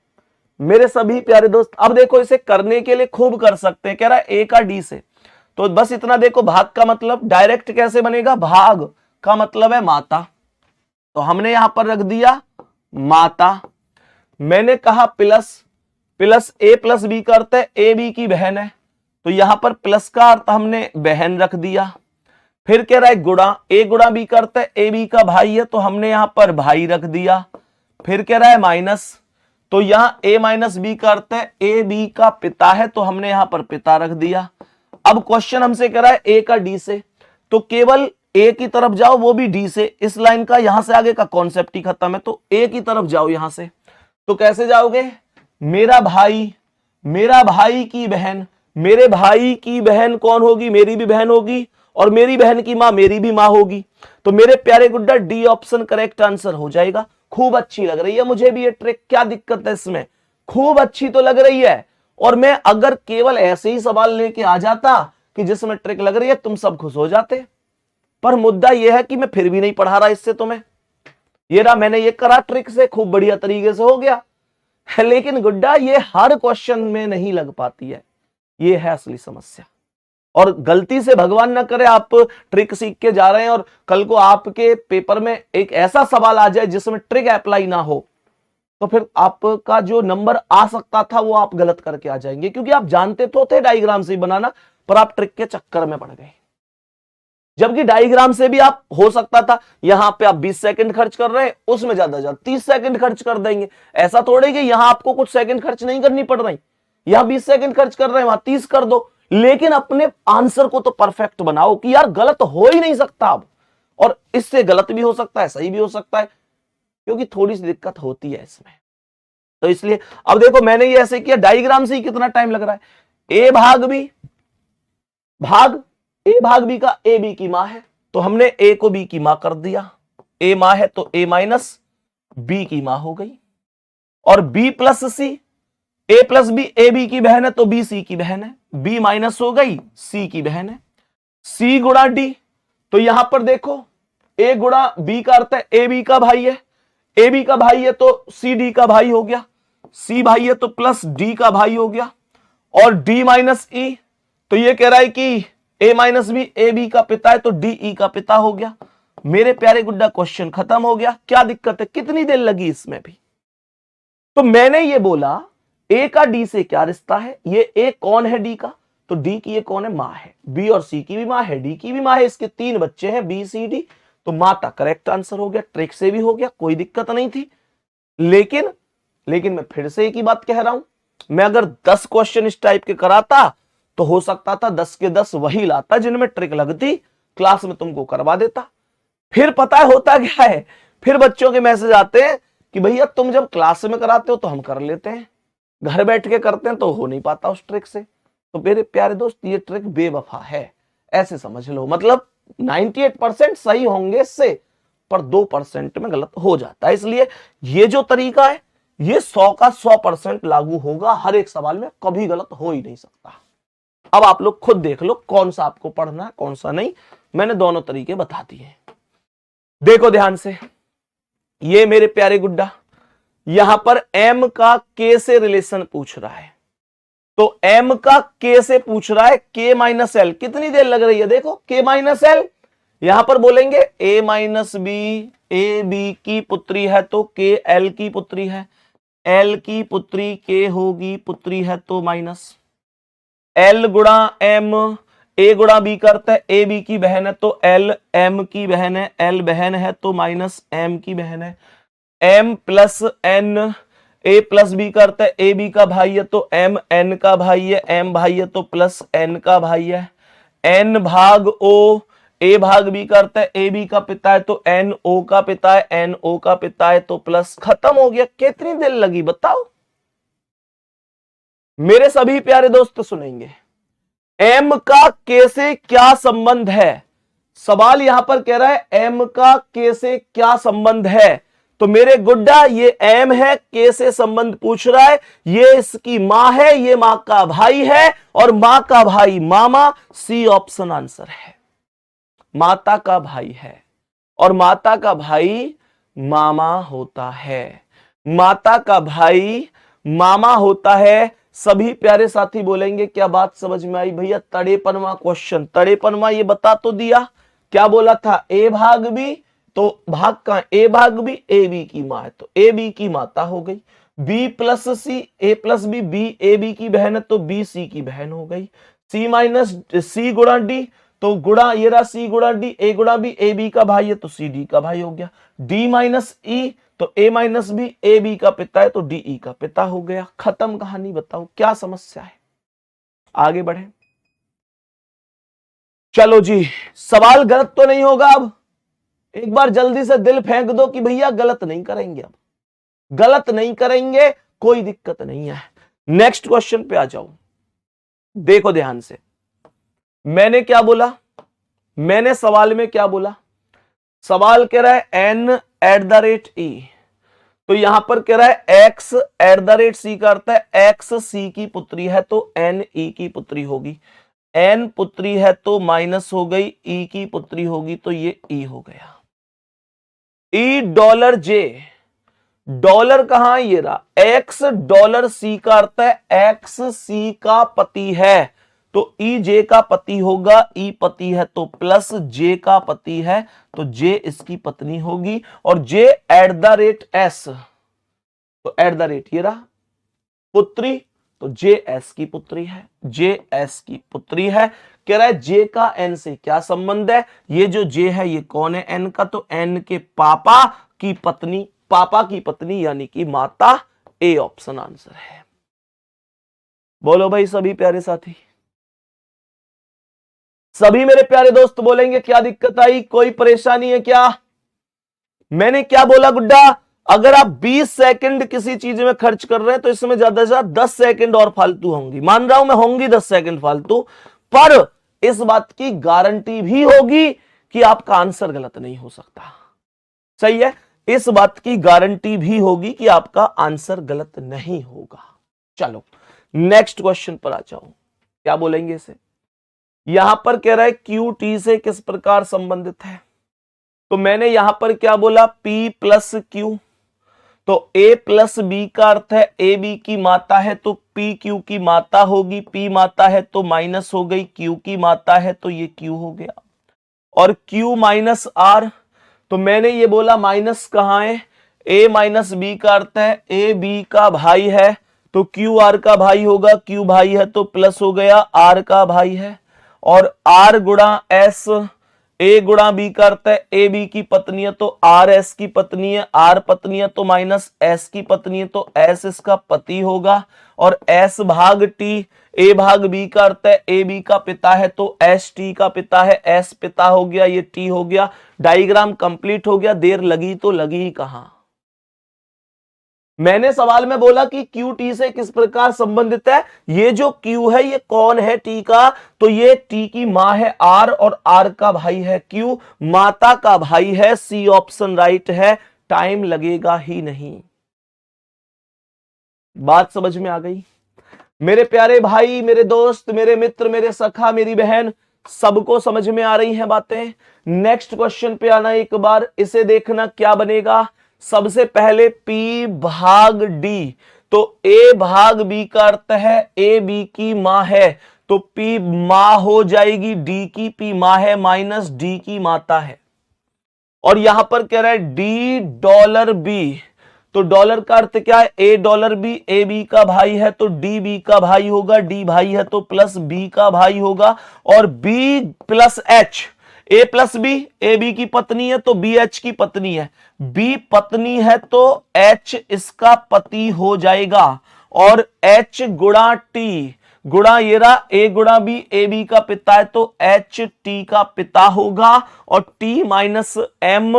मेरे सभी प्यारे दोस्त? अब देखो इसे करने के लिए खूब कर सकते हैं। कह रहा है ए का डी से, तो बस इतना देखो, भाग का मतलब डायरेक्ट कैसे बनेगा, भाग का मतलब है माता, तो हमने यहां पर रख दिया माता। मैंने कहा प्लस ए प्लस बी का अर्थ है ए बी की बहन है, तो यहां पर प्लस का अर्थ हमने बहन रख दिया। फिर कह रहा है गुणा, ए गुणा बी का अर्थ है ए बी का भाई है, तो हमने यहां पर भाई रख दिया। फिर कह रहा है माइनस, तो यहां ए माइनस बी का अर्थ है ए बी का पिता है, तो हमने यहां पर पिता रख दिया। अब क्वेश्चन हमसे कह रहा है ए का डी से, तो केवल ए की तरफ जाओ, वो भी डी से। इस लाइन का यहां से आगे का कॉन्सेप्ट ही खत्म है, तो ए की तरफ जाओ यहां से। तो कैसे जाओगे, मेरा भाई की बहन, मेरे भाई की बहन कौन होगी, मेरी भी बहन होगी, और मेरी बहन की मां मेरी भी मां होगी। तो मेरे प्यारे गुड्डा डी ऑप्शन करेक्ट आंसर हो जाएगा। खूब अच्छी लग रही है मुझे भी ये ट्रिक, क्या दिक्कत है इसमें? खूब अच्छी तो लग रही है। और मैं अगर केवल ऐसे ही सवाल लेके आ जाता कि जिसमें ट्रिक लग रही है, तुम सब खुश हो जाते। पर मुद्दा यह है कि मैं फिर भी नहीं पढ़ा रहा इससे तुम्हें। ये रहा, मैंने ये करा ट्रिक से, खूब बढ़िया तरीके से हो गया। लेकिन गुड्डा ये हर क्वेश्चन में नहीं लग पाती है, ये है असली समस्या। और गलती से भगवान ना करे आप ट्रिक सीख के जा रहे हैं और कल को आपके पेपर में एक ऐसा सवाल आ जाए जिसमें ट्रिक अप्लाई ना हो, तो फिर आपका जो नंबर आ सकता था वो आप गलत करके आ जाएंगे, क्योंकि आप जानते तो थे डायग्राम से बनाना, पर आप ट्रिक के चक्कर में पड़ गए। जबकि डायग्राम से भी आप हो सकता था, यहां पे आप 20 सेकंड खर्च कर रहे हैं, उसमें ज्यादा 30 सेकंड खर्च कर देंगे। ऐसा थोड़े कि यहां आपको कुछ सेकंड खर्च नहीं करनी पड़ रही, यहां 20 सेकंड खर्च कर रहे हैं, वहां 30 कर दो। लेकिन अपने आंसर को तो परफेक्ट बनाओ कि यार गलत हो ही नहीं सकता अब, और इससे गलत भी हो सकता है, सही भी हो सकता है, क्योंकि थोड़ी सी दिक्कत होती है इसमें। तो इसलिए अब देखो मैंने ये ऐसे किया, डायग्राम से ही कितना टाइम लग रहा है। ए भाग बी का ए बी की मां है, तो हमने ए को बी की मां कर दिया। ए मां है तो ए माइनस बी की मां हो गई। और B plus C, A plus B A B की बहन है तो बी सी की बहन है, बी माइनस हो गई, सी की बहन है। सी गुणा डी, तो यहां पर देखो ए गुणा बी का अर्थ है ए बी का भाई है, ए बी का भाई है तो सी डी का भाई हो गया, सी भाई है तो प्लस डी का भाई हो गया। और डी माइनस ई, तो ये कह रहा है कि ए माइनस बी ए बी का पिता है तो डी ई का पिता हो गया। मेरे प्यारे गुड्डा क्वेश्चन खत्म हो गया। क्या दिक्कत है, कितनी देर लगी इसमें भी? तो मैंने ये बोला ए का डी से क्या रिश्ता है, ये ए कौन है डी का, तो डी की ये कौन है, मां है। बी और सी की भी मां है, डी की भी मां है, इसके 3 बच्चे हैं बी सी डी, तो माता करेक्ट आंसर हो गया, ट्रिक से भी हो गया, कोई दिक्कत नहीं थी। लेकिन मैं फिर से एक ही बात कह रहा हूं, मैं अगर 10 क्वेश्चन इस टाइप के कराता तो हो सकता था 10 के 10 वही लाता जिनमें ट्रिक लगती, क्लास में तुमको करवा देता। फिर पता है होता क्या है, फिर बच्चों के मैसेज आते हैं कि भैया तुम जब क्लास में कराते हो तो हम कर लेते हैं, घर बैठ के करते हैं तो हो नहीं पाता उस ट्रिक से। तो मेरे प्यारे दोस्त, ये ट्रिक बेवफा है, ऐसे समझ लो। मतलब 98% सही होंगे इससे, पर 2% में गलत हो जाता है। इसलिए ये जो तरीका है ये 100 का 100% लागू होगा हर एक सवाल में, कभी गलत हो ही नहीं सकता। अब आप लोग खुद देख लो कौन सा आपको पढ़ना है कौन सा नहीं, मैंने दोनों तरीके बता दिए। देखो ध्यान से, ये मेरे प्यारे गुड्डा, यहां पर m का k से रिलेशन पूछ रहा है, तो m का k से पूछ रहा है k माइनस एल, कितनी देर लग रही है देखो, k माइनस एल। यहां पर बोलेंगे a minus B, A B की पुत्री है तो k l की पुत्री है, l की पुत्री k होगी, पुत्री है तो माइनस l गुणा m, a गुणा b करता है, a b की बहन है तो l m की बहन है, l बहन है तो माइनस m की बहन है, m plus n, a plus B करता है, a b का भाई है तो m n का भाई है, m भाई है तो प्लस n का भाई है, n भाग o, a भाग b करता है, a b का पिता है तो n o का पिता है, n o का पिता है तो प्लस, खत्म हो गया। कितनी देर लगी बताओ? मेरे सभी प्यारे दोस्त सुनेंगे, m का k से क्या संबंध है? सवाल यहां पर कह रहा है m का k से क्या संबंध है, तो मेरे गुड्डा ये m है, k से संबंध पूछ रहा है, ये इसकी मां है, ये मां का भाई है, और मां का भाई मामा, सी ऑप्शन आंसर है। माता का भाई है और माता का भाई मामा होता है, माता का भाई मामा होता है। सभी प्यारे साथी बोलेंगे क्या बात समझ में आई भैया? तड़ेपनवा क्वेश्चन, तड़ेपनवा ये बता तो दिया, क्या बोला था? ए भाग बी, तो भाग का ए भाग बी, ए बी की मां है तो ए बी की माता हो गई, B plus C, A plus B, B A B की बहन है तो बी सी की बहन हो गई, सी माइनस सी गुणा डी, तो गुणा ये रहा सी गुणा डी, ए गुणा बी, ए बी का भाई है तो सी डी का भाई हो गया, डी माइनस ई, तो ए माइनस बी, ए बी का पिता है तो डी ई का पिता हो गया। खत्म कहानी। बताओ क्या समस्या है? आगे बढ़े। चलो जी, सवाल गलत तो नहीं होगा अब? एक बार जल्दी से दिल फेंक दो कि भैया गलत नहीं करेंगे, अब गलत नहीं करेंगे, कोई दिक्कत नहीं है। नेक्स्ट क्वेश्चन पे आ जाओ। देखो ध्यान से, मैंने क्या बोला? मैंने सवाल में क्या बोला? सवाल कह रहा है n eight the rate e, तो यहां पर कह रहा है x eight the rate c का अर्थ है x c की पुत्री है तो n e की पुत्री होगी, n पुत्री है तो माइनस हो गई, e की पुत्री होगी तो ये e हो गया। e डॉलर j, डॉलर कहां? ये रहा x डॉलर c का अर्थ है x c का पति है, तो ई जे का पति होगा, ई पति है तो प्लस जे का पति है तो जे इसकी पत्नी होगी, और जे एट द रेट एस, तो एट द रेट ये रहा पुत्री, तो जे एस की पुत्री है, जे एस की पुत्री है। कह रहा है जे का एन से क्या संबंध है? ये जो जे है ये कौन है? एन का, तो एन के पापा की पत्नी, पापा की पत्नी यानी कि माता, ए ऑप्शन आंसर है। बोलो भाई सभी प्यारे साथी, सभी मेरे प्यारे दोस्त बोलेंगे क्या दिक्कत आई, कोई परेशानी है क्या? मैंने क्या बोला गुड्डा? अगर आप 20 सेकंड किसी चीज में खर्च कर रहे हैं तो इसमें ज्यादा से ज्यादा 10 सेकंड और फालतू होंगी, मान रहा हूं मैं, होंगी 10 सेकंड फालतू, पर इस बात की गारंटी भी होगी कि आपका आंसर गलत नहीं हो सकता। सही है, इस बात की गारंटी भी होगी कि आपका आंसर गलत नहीं होगा। चलो नेक्स्ट क्वेश्चन पर आ जाओ, क्या बोलेंगे इसे? यहां पर कह रहा है क्यू टी से किस प्रकार संबंधित है, तो मैंने यहां पर क्या बोला? P प्लस क्यू, तो A प्लस बी का अर्थ है ए बी की माता है तो P क्यू की माता होगी, P माता है तो माइनस हो गई, Q की माता है तो ये Q हो गया, और Q माइनस R, तो मैंने ये बोला माइनस कहां है? A माइनस बी का अर्थ है ए बी का भाई है तो Q R का भाई होगा, Q भाई है तो प्लस हो गया, R का भाई है, और R गुणा S, ए गुणा बी का अर्थ है ए बी की पत्नी है तो आर एस की पत्नी है, आर पत्नी है तो माइनस एस की पत्नी है तो एस इसका पति होगा। और एस भाग टी, ए भाग बी का अर्थ है ए बी का पिता है तो एस टी का पिता है, एस पिता हो गया, ये टी हो गया। डायग्राम कंप्लीट हो गया। देर लगी तो लगी ही कहां। मैंने सवाल में बोला कि क्यू टी से किस प्रकार संबंधित है। ये जो क्यू है ये कौन है टी का, तो ये टी की मां है आर और आर का भाई है क्यू, माता का भाई है। सी ऑप्शन राइट है। टाइम लगेगा ही नहीं। बात समझ में आ गई मेरे प्यारे भाई, मेरे दोस्त, मेरे मित्र, मेरे सखा, मेरी बहन, सबको समझ में आ रही हैं बातें। नेक्स्ट क्वेश्चन पे आना एक बार, इसे देखना क्या बनेगा। सबसे पहले P भाग D, तो A भाग B का अर्थ है A B की मां है तो P मां हो जाएगी, D की P मां है माइनस D की माता है। और यहां पर कह रहा है $B, तो डॉलर का अर्थ क्या है A $B, A B का भाई है तो D B का भाई होगा, D भाई है तो प्लस B का भाई होगा। और B plus H, A plus B, A B की पत्नी है तो बी एच की पत्नी है, बी पत्नी है तो H इसका पति हो जाएगा। और H गुणा टी, गुणा ये रहा ए गुणा बी, ए बी का पिता है तो H टी का पिता होगा। और T minus M,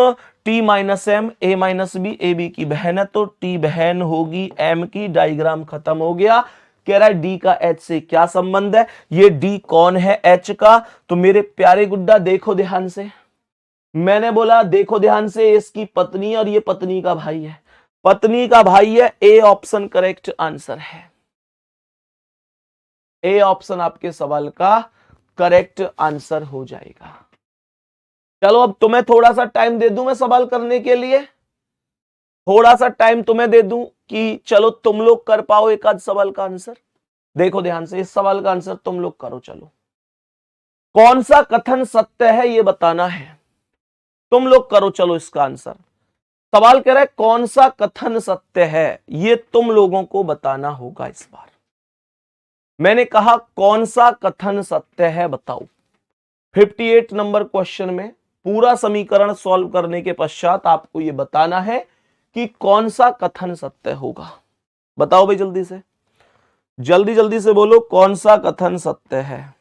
T minus M, A minus B, A B की बहन है तो टी बहन होगी एम की। डायग्राम खत्म हो गया। कह रहा है डी का एच से क्या संबंध है, ये डी कौन है एच का। तो मेरे प्यारे गुड्डा देखो ध्यान से, मैंने बोला देखो ध्यान से, इसकी पत्नी और ये पत्नी का भाई है, पत्नी का भाई है। ए ऑप्शन करेक्ट आंसर है। ए ऑप्शन आपके सवाल का करेक्ट आंसर हो जाएगा। चलो अब तुम्हें थोड़ा सा टाइम दे दूं मैं सवाल करने के लिए, थोड़ा सा टाइम तुम्हें दे दूं कि चलो तुम लोग कर पाओ एक आध सवाल का आंसर। देखो ध्यान से, इस सवाल का आंसर तुम लोग करो। चलो कौन सा कथन सत्य है ये बताना है, तुम लोग करो। चलो इसका आंसर, सवाल कह रहा है कौन सा कथन सत्य है, ये तुम लोगों को बताना होगा इस बार। मैंने कहा कौन सा कथन सत्य है बताओ। 58 नंबर क्वेश्चन में पूरा समीकरण सॉल्व करने के पश्चात आपको यह बताना है कि कौन सा कथन सत्य होगा। बताओ भाई जल्दी से, जल्दी जल्दी से बोलो कौन सा कथन सत्य है।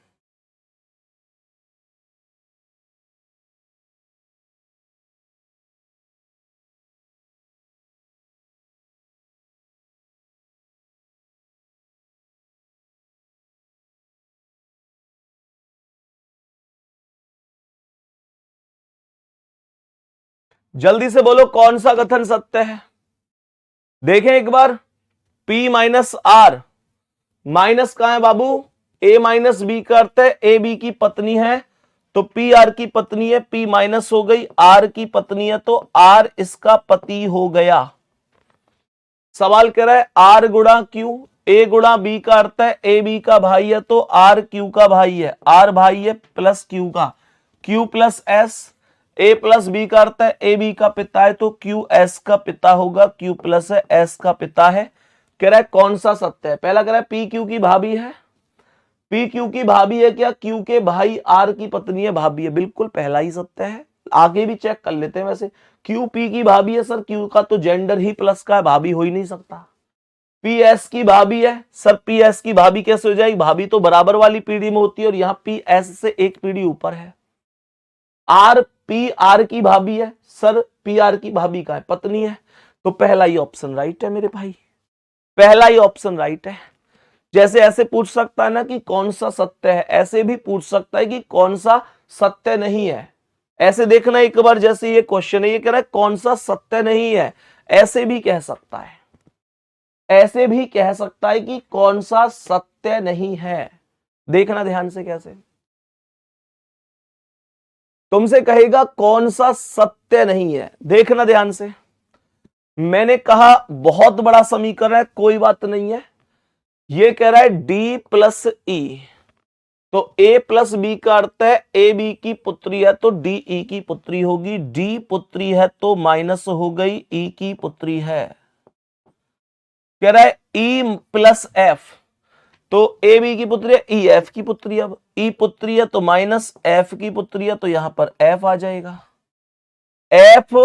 जल्दी से बोलो कौन सा कथन सत्य है। देखें एक बार, P माइनस आर, माइनस कहां है बाबू, A माइनस बी का अर्थ है ए बी की पत्नी है तो पी आर की पत्नी है, P माइनस हो गई, आर की पत्नी है तो आर इसका पति हो गया। सवाल कह रहा है आर गुणा क्यू, ए गुणा बी का अर्थ है ए बी का भाई है तो आर क्यू का भाई है, आर भाई है प्लस क्यू का, क्यू प्लस एस, ए प्लस बी का अर्थ है ए बी का पिता है तो क्यू एस का पिता होगा, क्यू प्लस है एस का पिता है। कह रहा है कौन सा सत्य है। पहला कह रहा है पी क्यू की भाभी है, पी क्यू की भाभी है क्या, क्यू के भाई आर की पत्नी है भाभी है, बिल्कुल पहला ही सत्य है। आगे भी चेक कर लेते हैं। वैसे क्यू पी की भाभी है सर, क्यू का तो जेंडर ही प्लस का है, भाभी हो ही नहीं सकता। पी एस की भाभी है सर, पी एस की भाभी कैसे हो जाएगी, भाभी तो बराबर वाली पीढ़ी में होती है और यहाँ पी एस से एक पीढ़ी ऊपर है। आर पी आर की भाभी है सर, पी आर की भाभी का है, पत्नी है, तो पहला ही ऑप्शन राइट है मेरे भाई, पहला ही ऑप्शन राइट है। जैसे ऐसे पूछ सकता है ना कि कौन सा सत्य है, ऐसे भी पूछ सकता है कि कौन सा सत्य नहीं है। ऐसे देखना एक बार, जैसे ये क्वेश्चन है, ये कह रहा है कौन सा सत्य नहीं है, ऐसे भी कह सकता है, ऐसे भी कह सकता है कि कौन सा सत्य नहीं है। देखना ध्यान से कैसे, तुमसे कहेगा कौन सा सत्य नहीं है, देखना ध्यान से। मैंने कहा बहुत बड़ा समीकरण है, कोई बात नहीं है। ये कह रहा है डी प्लस ई, तो ए प्लस बी का अर्थ है ए बी की पुत्री है तो डी ई की पुत्री होगी, डी पुत्री है तो माइनस हो गई ई की पुत्री है। कह रहा है ई प्लस एफ, तो ए बी की पुत्री है, ई एफ की पुत्री, अब ई पुत्री है तो माइनस एफ की पुत्री है, तो यहां पर एफ आ जाएगा। एफ,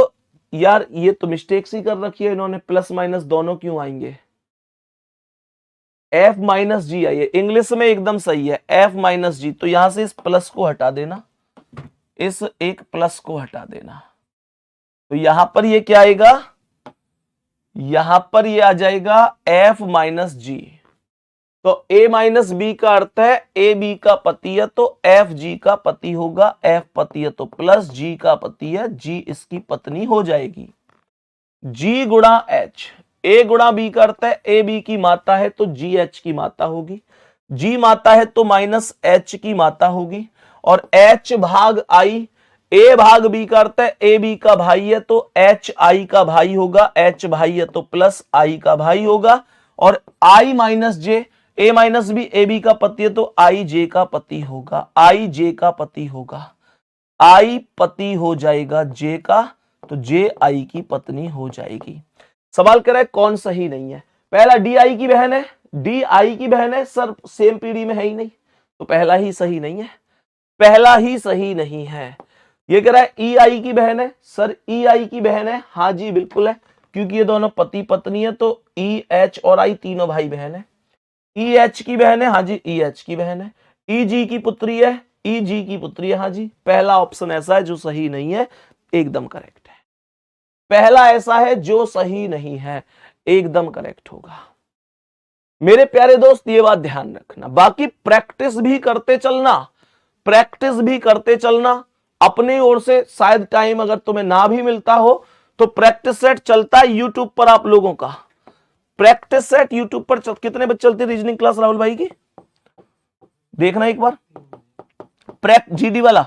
यार ये तो मिस्टेक्स ही कर रखी है इन्होंने, प्लस माइनस दोनों क्यों आएंगे? एफ माइनस जी आइए, इंग्लिश में एकदम सही है, एफ माइनस जी। तो यहां से इस प्लस को हटा देना, इस एक प्लस को हटा देना, तो यहां पर ये क्या आएगा? यहां पर ये आ जाएगा एफ माइनस जी। तो ए माइनस बी का अर्थ है ए बी का पति है तो एफ जी का पति होगा, एफ पति है तो प्लस जी का पति है, जी इसकी पत्नी हो जाएगी। जी गुणा एच, ए गुणा बी का अर्थ है ए बी की माता है तो जी एच की माता होगी, जी माता है तो माइनस एच की माता होगी, और एच भाग आई, ए भाग बी का अर्थ है ए बी का भाई है तो एच आई का भाई होगा, एच भाई है तो प्लस आई का भाई होगा, और I minus J, A minus B A B का पति है तो आई जे का पति होगा, आई जे का पति होगा, आई पति हो जाएगा जे का, तो जे आई की पत्नी हो जाएगी। सवाल कर रहा है कौन सही नहीं है? पहला डी आई की बहन है, डी आई की बहन है, सर सेम पीढ़ी में है ही नहीं, तो पहला ही सही नहीं है, पहला ही सही नहीं है। ये कह रहा है ई आई की बहन है, सर ई आई की बहन है, हाँ जी बिल्कुल है, क्योंकि ये दोनों पति पत्नी है तो ई एच और आई तीनों भाई बहन है। ई एच की बहन है, हाँ जी ई एच की बहन है। ई जी की पुत्री है, ई जी की पुत्री है, हाँ जी। पहला ऑप्शन ऐसा है जो सही नहीं है, एकदम करेक्ट है। पहला ऐसा है जो सही नहीं है, एकदम करेक्ट होगा। मेरे प्यारे दोस्त ये बात ध्यान रखना, बाकी प्रैक्टिस भी करते चलना, प्रैक्टिस भी करते चलना अपनी ओर से। शायद टाइम अगर तुम्हें ना भी मिलता हो तो प्रैक्टिस सेट चलता है यूट्यूब पर आप लोगों का, प्रैक्टिस सेट यूट्यूब पर कितने बजे चलती है रीजनिंग क्लास राहुल भाई की? देखना एक बार, जीडी वाला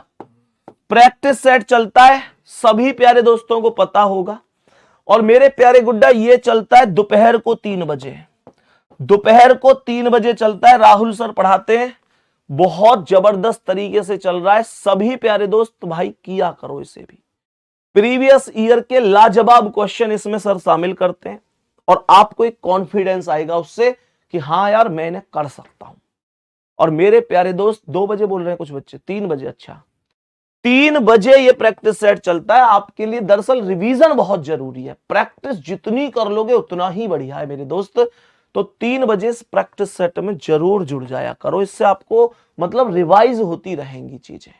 प्रैक्टिस सेट चलता है, सभी प्यारे दोस्तों को पता होगा। और मेरे प्यारे गुड्डा ये चलता है दोपहर को 3 बजे, दोपहर को 3 बजे चलता है, राहुल सर पढ़ाते हैं, बहुत जबरदस्त तरीके से चल रहा है। सभी प्यारे दोस्त भाई किया करो इसे भी, प्रीवियस ईयर के लाजवाब क्वेश्चन इसमें सर शामिल करते हैं, और आपको एक कॉन्फिडेंस आएगा उससे कि हाँ यार मैंने कर सकता हूं। और मेरे प्यारे दोस्त 2 बजे बोल रहे हैं कुछ बच्चे, 3 बजे, अच्छा 3 बजे ये प्रैक्टिस सेट चलता है आपके लिए। दरअसल रिवीजन बहुत जरूरी है, प्रैक्टिस जितनी कर लोगे उतना ही बढ़िया है मेरे दोस्त। तो 3 बजे इस प्रैक्टिस सेट में जरूर जुड़ जाया करो, इससे आपको मतलब रिवाइज होती रहेंगी चीजें।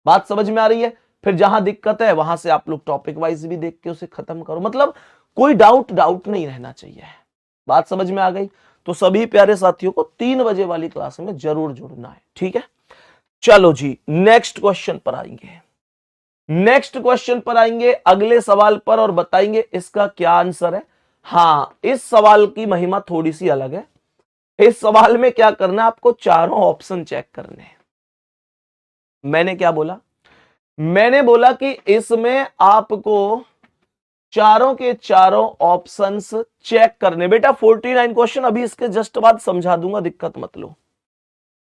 बात समझ में आ रही है? फिर जहां दिक्कत है वहां से आप लोग टॉपिक वाइज भी देख के उसे खत्म करो, मतलब कोई डाउट नहीं रहना चाहिए। बात समझ में आ गई? तो सभी प्यारे साथियों को 3 बजे वाली क्लास में जरूर जुड़ना है, ठीक है? चलो जी नेक्स्ट क्वेश्चन पर आएंगे, नेक्स्ट क्वेश्चन पर आएंगे अगले सवाल पर, और बताएंगे इसका क्या आंसर है। हाँ, इस सवाल की महिमा थोड़ी सी अलग है। इस सवाल में क्या करना है, आपको चारों ऑप्शन चेक करने हैं। मैंने क्या बोला? मैंने बोला कि इसमें आपको चारों के चारों ऑप्शंस चेक करने। बेटा 49 क्वेश्चन अभी इसके जस्ट बाद समझा दूंगा, दिक्कत मत लो।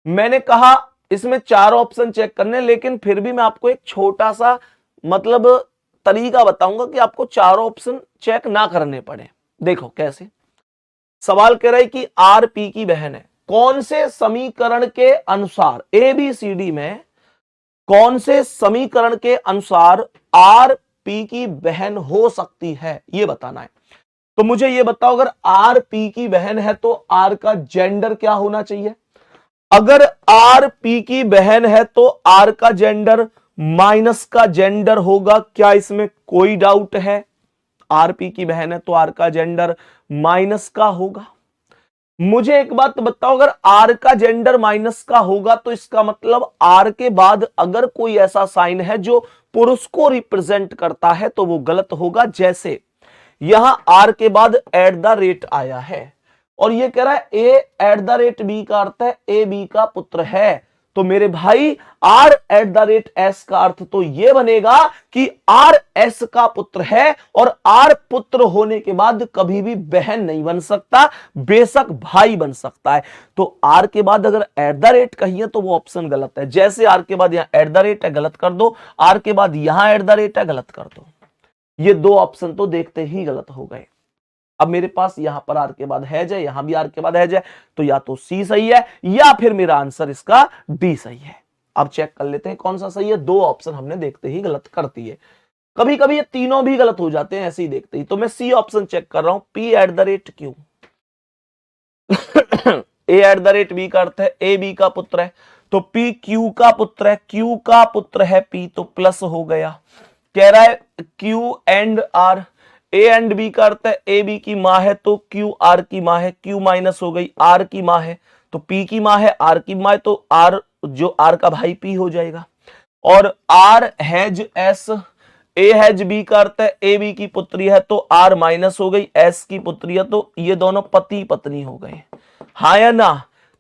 मैंने कहा इसमें 4 ऑप्शन चेक करने, लेकिन फिर भी मैं आपको एक छोटा सा मतलब तरीका बताऊंगा कि आपको चारों ऑप्शन चेक ना करने पड़े। देखो कैसे। सवाल कह रहा है कि आर पी की बहन है, कौन से समीकरण के अनुसार, ए बी सी डी में कौन से समीकरण के अनुसार आर पी की बहन हो सकती है, यह बताना है। तो मुझे यह बताओ, अगर आर पी की बहन है तो आर का जेंडर क्या होना चाहिए? अगर आर पी की बहन है तो आर का जेंडर माइनस का जेंडर होगा, क्या इसमें कोई डाउट है? आर पी की बहन है तो आर का जेंडर माइनस का होगा। मुझे एक बात बताओ, अगर आर का जेंडर माइनस का होगा तो इसका मतलब आर के बाद अगर कोई ऐसा साइन है जो पुरुष को रिप्रेजेंट करता है तो वो गलत होगा। जैसे यहां आर के बाद एट द रेट आया है, और ये कह रहा है ए एट द रेट बी का अर्थ है ए बी का पुत्र है। तो मेरे भाई R at the rate S का अर्थ तो यह बनेगा कि आर एस का पुत्र है, और आर पुत्र होने के बाद कभी भी बहन नहीं बन सकता, बेशक भाई बन सकता है। तो आर के बाद अगर एट द रेट कहिए तो वो ऑप्शन गलत है। जैसे आर के बाद यहां एट द रेट है, गलत कर दो, आर के बाद यहां एट द रेट है, गलत कर दो। ये 2 ऑप्शन तो देखते ही गलत हो गए। अब मेरे पास यहां पर आर के बाद हैज है, यहां भी आर के बाद हैज है, तो या तो सी सही है या फिर मेरा आंसर इसका डी सही है। अब चेक कर लेते हैं कौन सा सही है। दो ऑप्शन हमने देखते ही गलत करती है, कभी कभी ये तीनों भी गलत हो जाते हैं ऐसे ही देखते ही। तो मैं सी ऑप्शन चेक कर रहा हूं, P@Q। A@B का अर्थ है ए बी का पुत्र है, तो P Q का पुत्र है, Q का पुत्र है P, तो प्लस हो गया। कह रहा है Q and R, A and B का अर्थ है ए बी की मां है, तो Q R की मां है, Q माइनस हो गई, R की मां है, तो P की मां है, R की मां है, तो R जो R का भाई P हो जाएगा। और R has S, A has B का अर्थ है ए बी की पुत्री है, तो आर माइनस हो गई, एस की पुत्री है, तो ये दोनों पति पत्नी हो गए। हाँ या ना?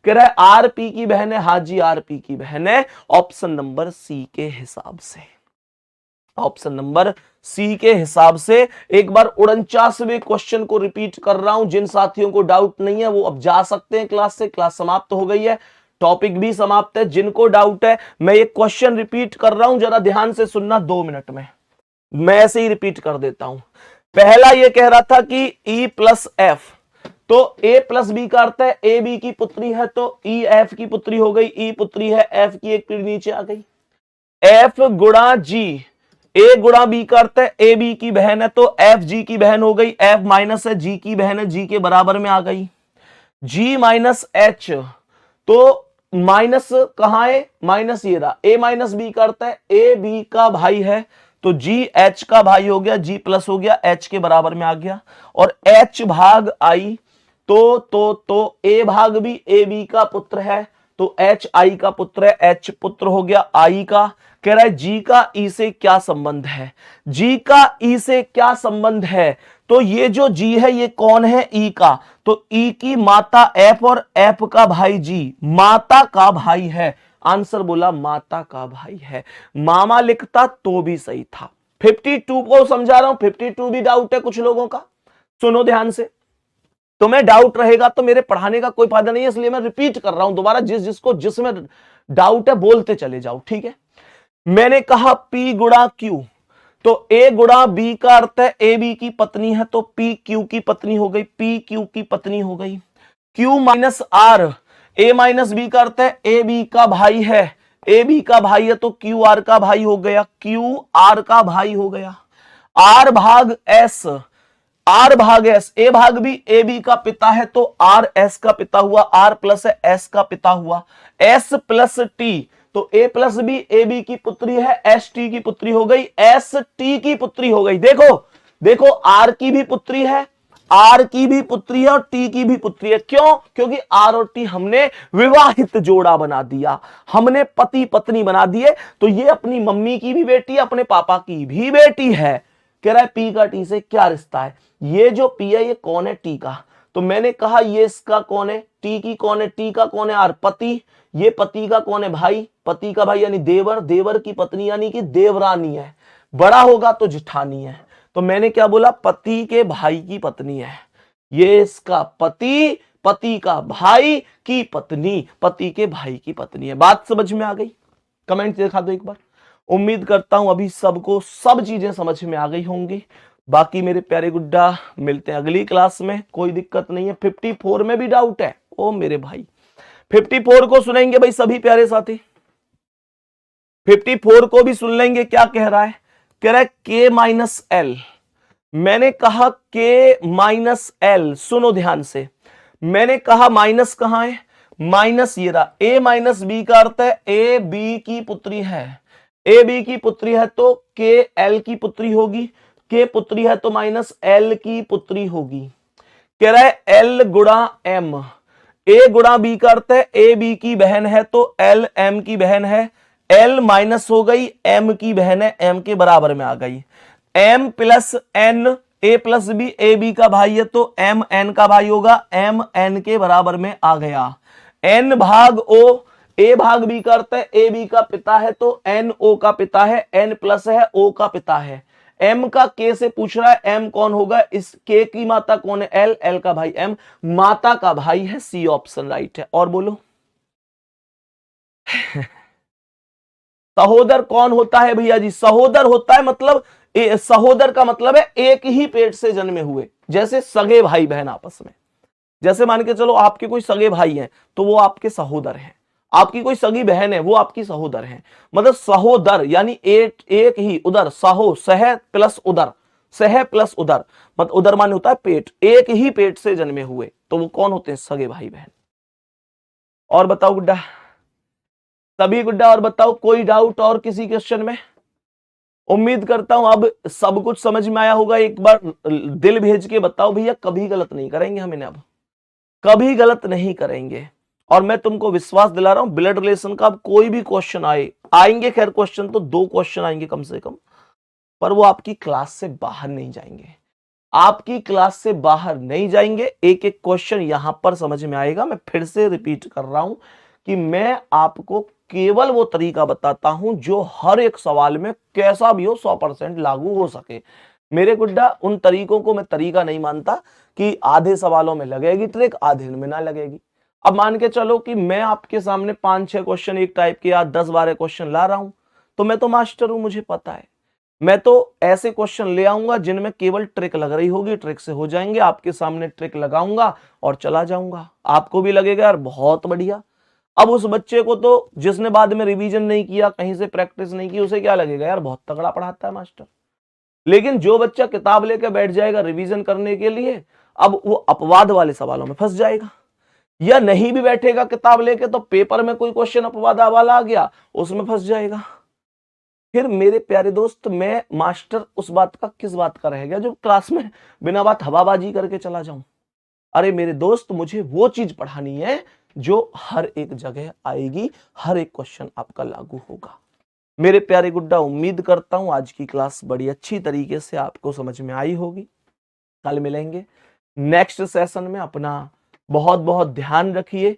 कह रहा है आर पी की बहन है, हाँ जी आर पी की बहन है, ऑप्शन नंबर सी के हिसाब से। ऑप्शन नंबर सी के हिसाब से। एक बार 49वें क्वेश्चन को रिपीट कर रहा हूं, जिन साथियों को डाउट नहीं है वो अब जा सकते हैं क्लास से, क्लास समाप्त हो गई है, टॉपिक भी समाप्त है। जिनको डाउट है मैं ये क्वेश्चन रिपीट कर रहा हूं, जरा ध्यान से सुनना, 2 मिनट में मैं ऐसे ही रिपीट कर देता हूं। पहला ये कह रहा था कि E प्लस एफ, तो A प्लस बी का अर्थ है ए बी की पुत्री है, तो E एफ की पुत्री हो गई, E पुत्री है, F की एक पीढ़ी नीचे आ गई। F गुणा G, A गुणा B का अर्थ है ए बी की बहन है, तो F G की बहन हो गई, F माइनस है G की बहन है, G के बराबर में आ गई। G माइनस H, तो माइनस कहां है, माइनस ये रहा, A माइनस बी का अर्थ है ए बी का भाई है, तो G H का भाई हो गया, G प्लस हो गया, H के बराबर में आ गया। और H भाग I, तो A भाग भी ए बी का पुत्र है, तो H I का पुत्र है, H पुत्र हो गया I का। कह रहा है G का E से क्या संबंध है, G का E से क्या संबंध है, तो ये जो G है ये कौन है, E का, तो E की माता F और F का भाई G माता का भाई है। आंसर बोला माता का भाई है, मामा लिखता तो भी सही था। 52 को समझा रहा हूं, 52 भी डाउट है कुछ लोगों का, सुनो ध्यान से। तो मैं डाउट रहेगा तो मेरे पढ़ाने का कोई फायदा नहीं है, इसलिए मैं रिपीट कर रहा हूं दोबारा, जिसको जिसमें डाउट है बोलते चले जाओ, ठीक है। मैंने कहा P गुणा Q, तो A गुणा B का अर्थ है ए बी की पत्नी है, तो P Q की पत्नी हो गई, P Q की पत्नी हो गई। Q minus R, A minus B का अर्थ है ए बी का भाई है, ए बी का भाई है, तो Q R का भाई हो गया, Q R का भाई हो गया। R भाग S, R भाग S, A भाग भी ए बी का पिता है, तो R S का पिता हुआ, R प्लस है S का पिता हुआ, S प्लस T, तो A plus B A B की पुत्री है, एस टी की पुत्री हो गई, एस टी की पुत्री हो गई। देखो देखो आर की भी पुत्री है, आर की भी पुत्री है और टी की भी पुत्री है। क्यों? क्योंकि आर और टी हमने विवाहित जोड़ा बना दिया, हमने पति पत्नी बना दिए, तो ये अपनी मम्मी की भी बेटी है, अपने पापा की भी बेटी है। कह रहा है पी का टी से क्या रिश्ता है, ये जो पी है ये कौन है, टी का, तो मैंने कहा ये इसका कौन है, टी की कौन है, टी का कौन है आर, पति, ये पति का कौन है, भाई, पति का भाई यानी देवर, देवर की पत्नी यानी कि देवरानी है, बड़ा होगा तो जिठानी है। तो मैंने क्या बोला, पति के भाई की पत्नी है, ये इसका पति, पति का भाई की पत्नी, पति के भाई की पत्नी है। बात समझ में आ गई? कमेंट दिखा दो एक बार। उम्मीद करता हूं अभी सबको सब चीजें समझ में आ गई होंगी। बाकी मेरे प्यारे गुड्डा मिलते हैं अगली क्लास में, कोई दिक्कत नहीं है। 54 में भी डाउट है, ओ मेरे भाई 54 को सुनेंगे भाई सभी प्यारे साथी, 54 को भी सुन लेंगे। क्या कह रहा है, कह रहा है के माइनस एल। मैंने कहा के माइनस एल, सुनो ध्यान से, मैंने कहा माइनस कहां है, माइनस ये रहा, ए माइनस बी का अर्थ है ए बी की पुत्री है, ए बी की पुत्री है तो के एल की पुत्री होगी, के पुत्री है तो माइनस एल की पुत्री होगी। कह रहा है एल गुणा एम, ए गुणा बी का अर्थ है ए बी की बहन है, तो एल एम की बहन है, एल माइनस हो गई, एम की बहन है, एम के बराबर में आ गई। M plus N, A plus B A B का भाई है, तो एम एन का भाई होगा, एम एन के बराबर में आ गया। एन भाग ओ, ए भाग बी का अर्थ है ए बी का पिता है, तो एन ओ का पिता है, एन प्लस है ओ का पिता है। एम का के से पूछ रहा है, एम कौन होगा, इस के की माता कौन है, एल, एल का भाई एम, माता का भाई है, सी ऑप्शन राइट है। और बोलो सहोदर कौन होता है भैया जी, सहोदर होता है मतलब सहोदर का मतलब है एक ही पेट से जन्मे हुए, जैसे सगे भाई बहन आपस में, जैसे मान के चलो आपके कोई सगे भाई हैं तो वो आपके सहोदर हैं, आपकी कोई सगी बहन है वो आपकी सहोदर है। मतलब सहोदर यानी एक ही उदर, सहो सह प्लस उदर, सह प्लस उदर, मतलब उदर माने होता है पेट, एक ही पेट से जन्मे हुए तो वो कौन होते हैं? सगे भाई बहन। और बताओ गुड्डा, सभी गुड्डा और बताओ, कोई डाउट और किसी क्वेश्चन में? उम्मीद करता हूं अब सब कुछ समझ में आया होगा। एक बार दिल भेज के बताओ भैया, कभी गलत नहीं करेंगे हम इन्हें, अब कभी गलत नहीं करेंगे। और मैं तुमको विश्वास दिला रहा हूं ब्लड रिलेशन का अब कोई भी क्वेश्चन आएंगे, खैर क्वेश्चन तो 2 क्वेश्चन आएंगे कम से कम, पर वो आपकी क्लास से बाहर नहीं जाएंगे, आपकी क्लास से बाहर नहीं जाएंगे। एक एक क्वेश्चन यहां पर समझ में आएगा। मैं फिर से रिपीट कर रहा हूं कि मैं आपको केवल वो तरीका बताता हूं जो हर एक सवाल में कैसा भी हो 100% लागू हो सके। मेरे गुड्डा उन तरीकों को मैं तरीका नहीं मानता कि आधे सवालों में लगेगी ट्रिक, आधे में ना लगेगी। अब मान के चलो कि मैं आपके सामने 5-6 क्वेश्चन एक टाइप के या 10-12 क्वेश्चन ला रहा हूं, तो मैं तो मास्टर हूं, मुझे पता है। मैं तो ऐसे क्वेश्चन ले आऊंगा जिनमें केवल ट्रिक लग रही होगी, ट्रिक से हो जाएंगे, आपके सामने ट्रिक लगाऊंगा और चला जाऊंगा। आपको भी लगेगा यार बहुत बढ़िया। अब उस बच्चे को तो जिसने बाद में रिवीजन नहीं किया, कहीं से प्रैक्टिस नहीं की, उसे क्या लगेगा यार बहुत तगड़ा पढ़ाता है मास्टर। लेकिन जो बच्चा किताब लेकर बैठ जाएगा रिवीजन करने के लिए, अब वो अपवाद वाले सवालों में फंस जाएगा। या नहीं भी बैठेगा किताब लेके तो पेपर में कोई क्वेश्चन अपवाद वाला आ गया, उसमें फंस जाएगा। फिर मेरे प्यारे दोस्त मैं मास्टर उस बात का किस बात का रह गया जो क्लास में बिना बात हवाबाजी करके चला जाऊं? अरे मेरे दोस्त मुझे वो चीज पढ़ानी है जो हर एक जगह आएगी, हर एक क्वेश्चन आपका लागू होगा। मेरे प्यारे गुड्डा उम्मीद करता हूं आज की क्लास बड़ी अच्छी तरीके से आपको समझ में आई होगी। कल मिलेंगे नेक्स्ट सेशन में। अपना बहुत बहुत ध्यान रखिए,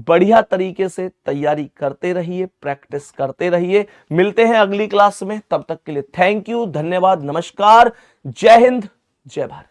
बढ़िया तरीके से तैयारी करते रहिए, प्रैक्टिस करते रहिए। मिलते हैं अगली क्लास में, तब तक के लिए थैंक यू, धन्यवाद, नमस्कार, जय हिंद, जय भारत।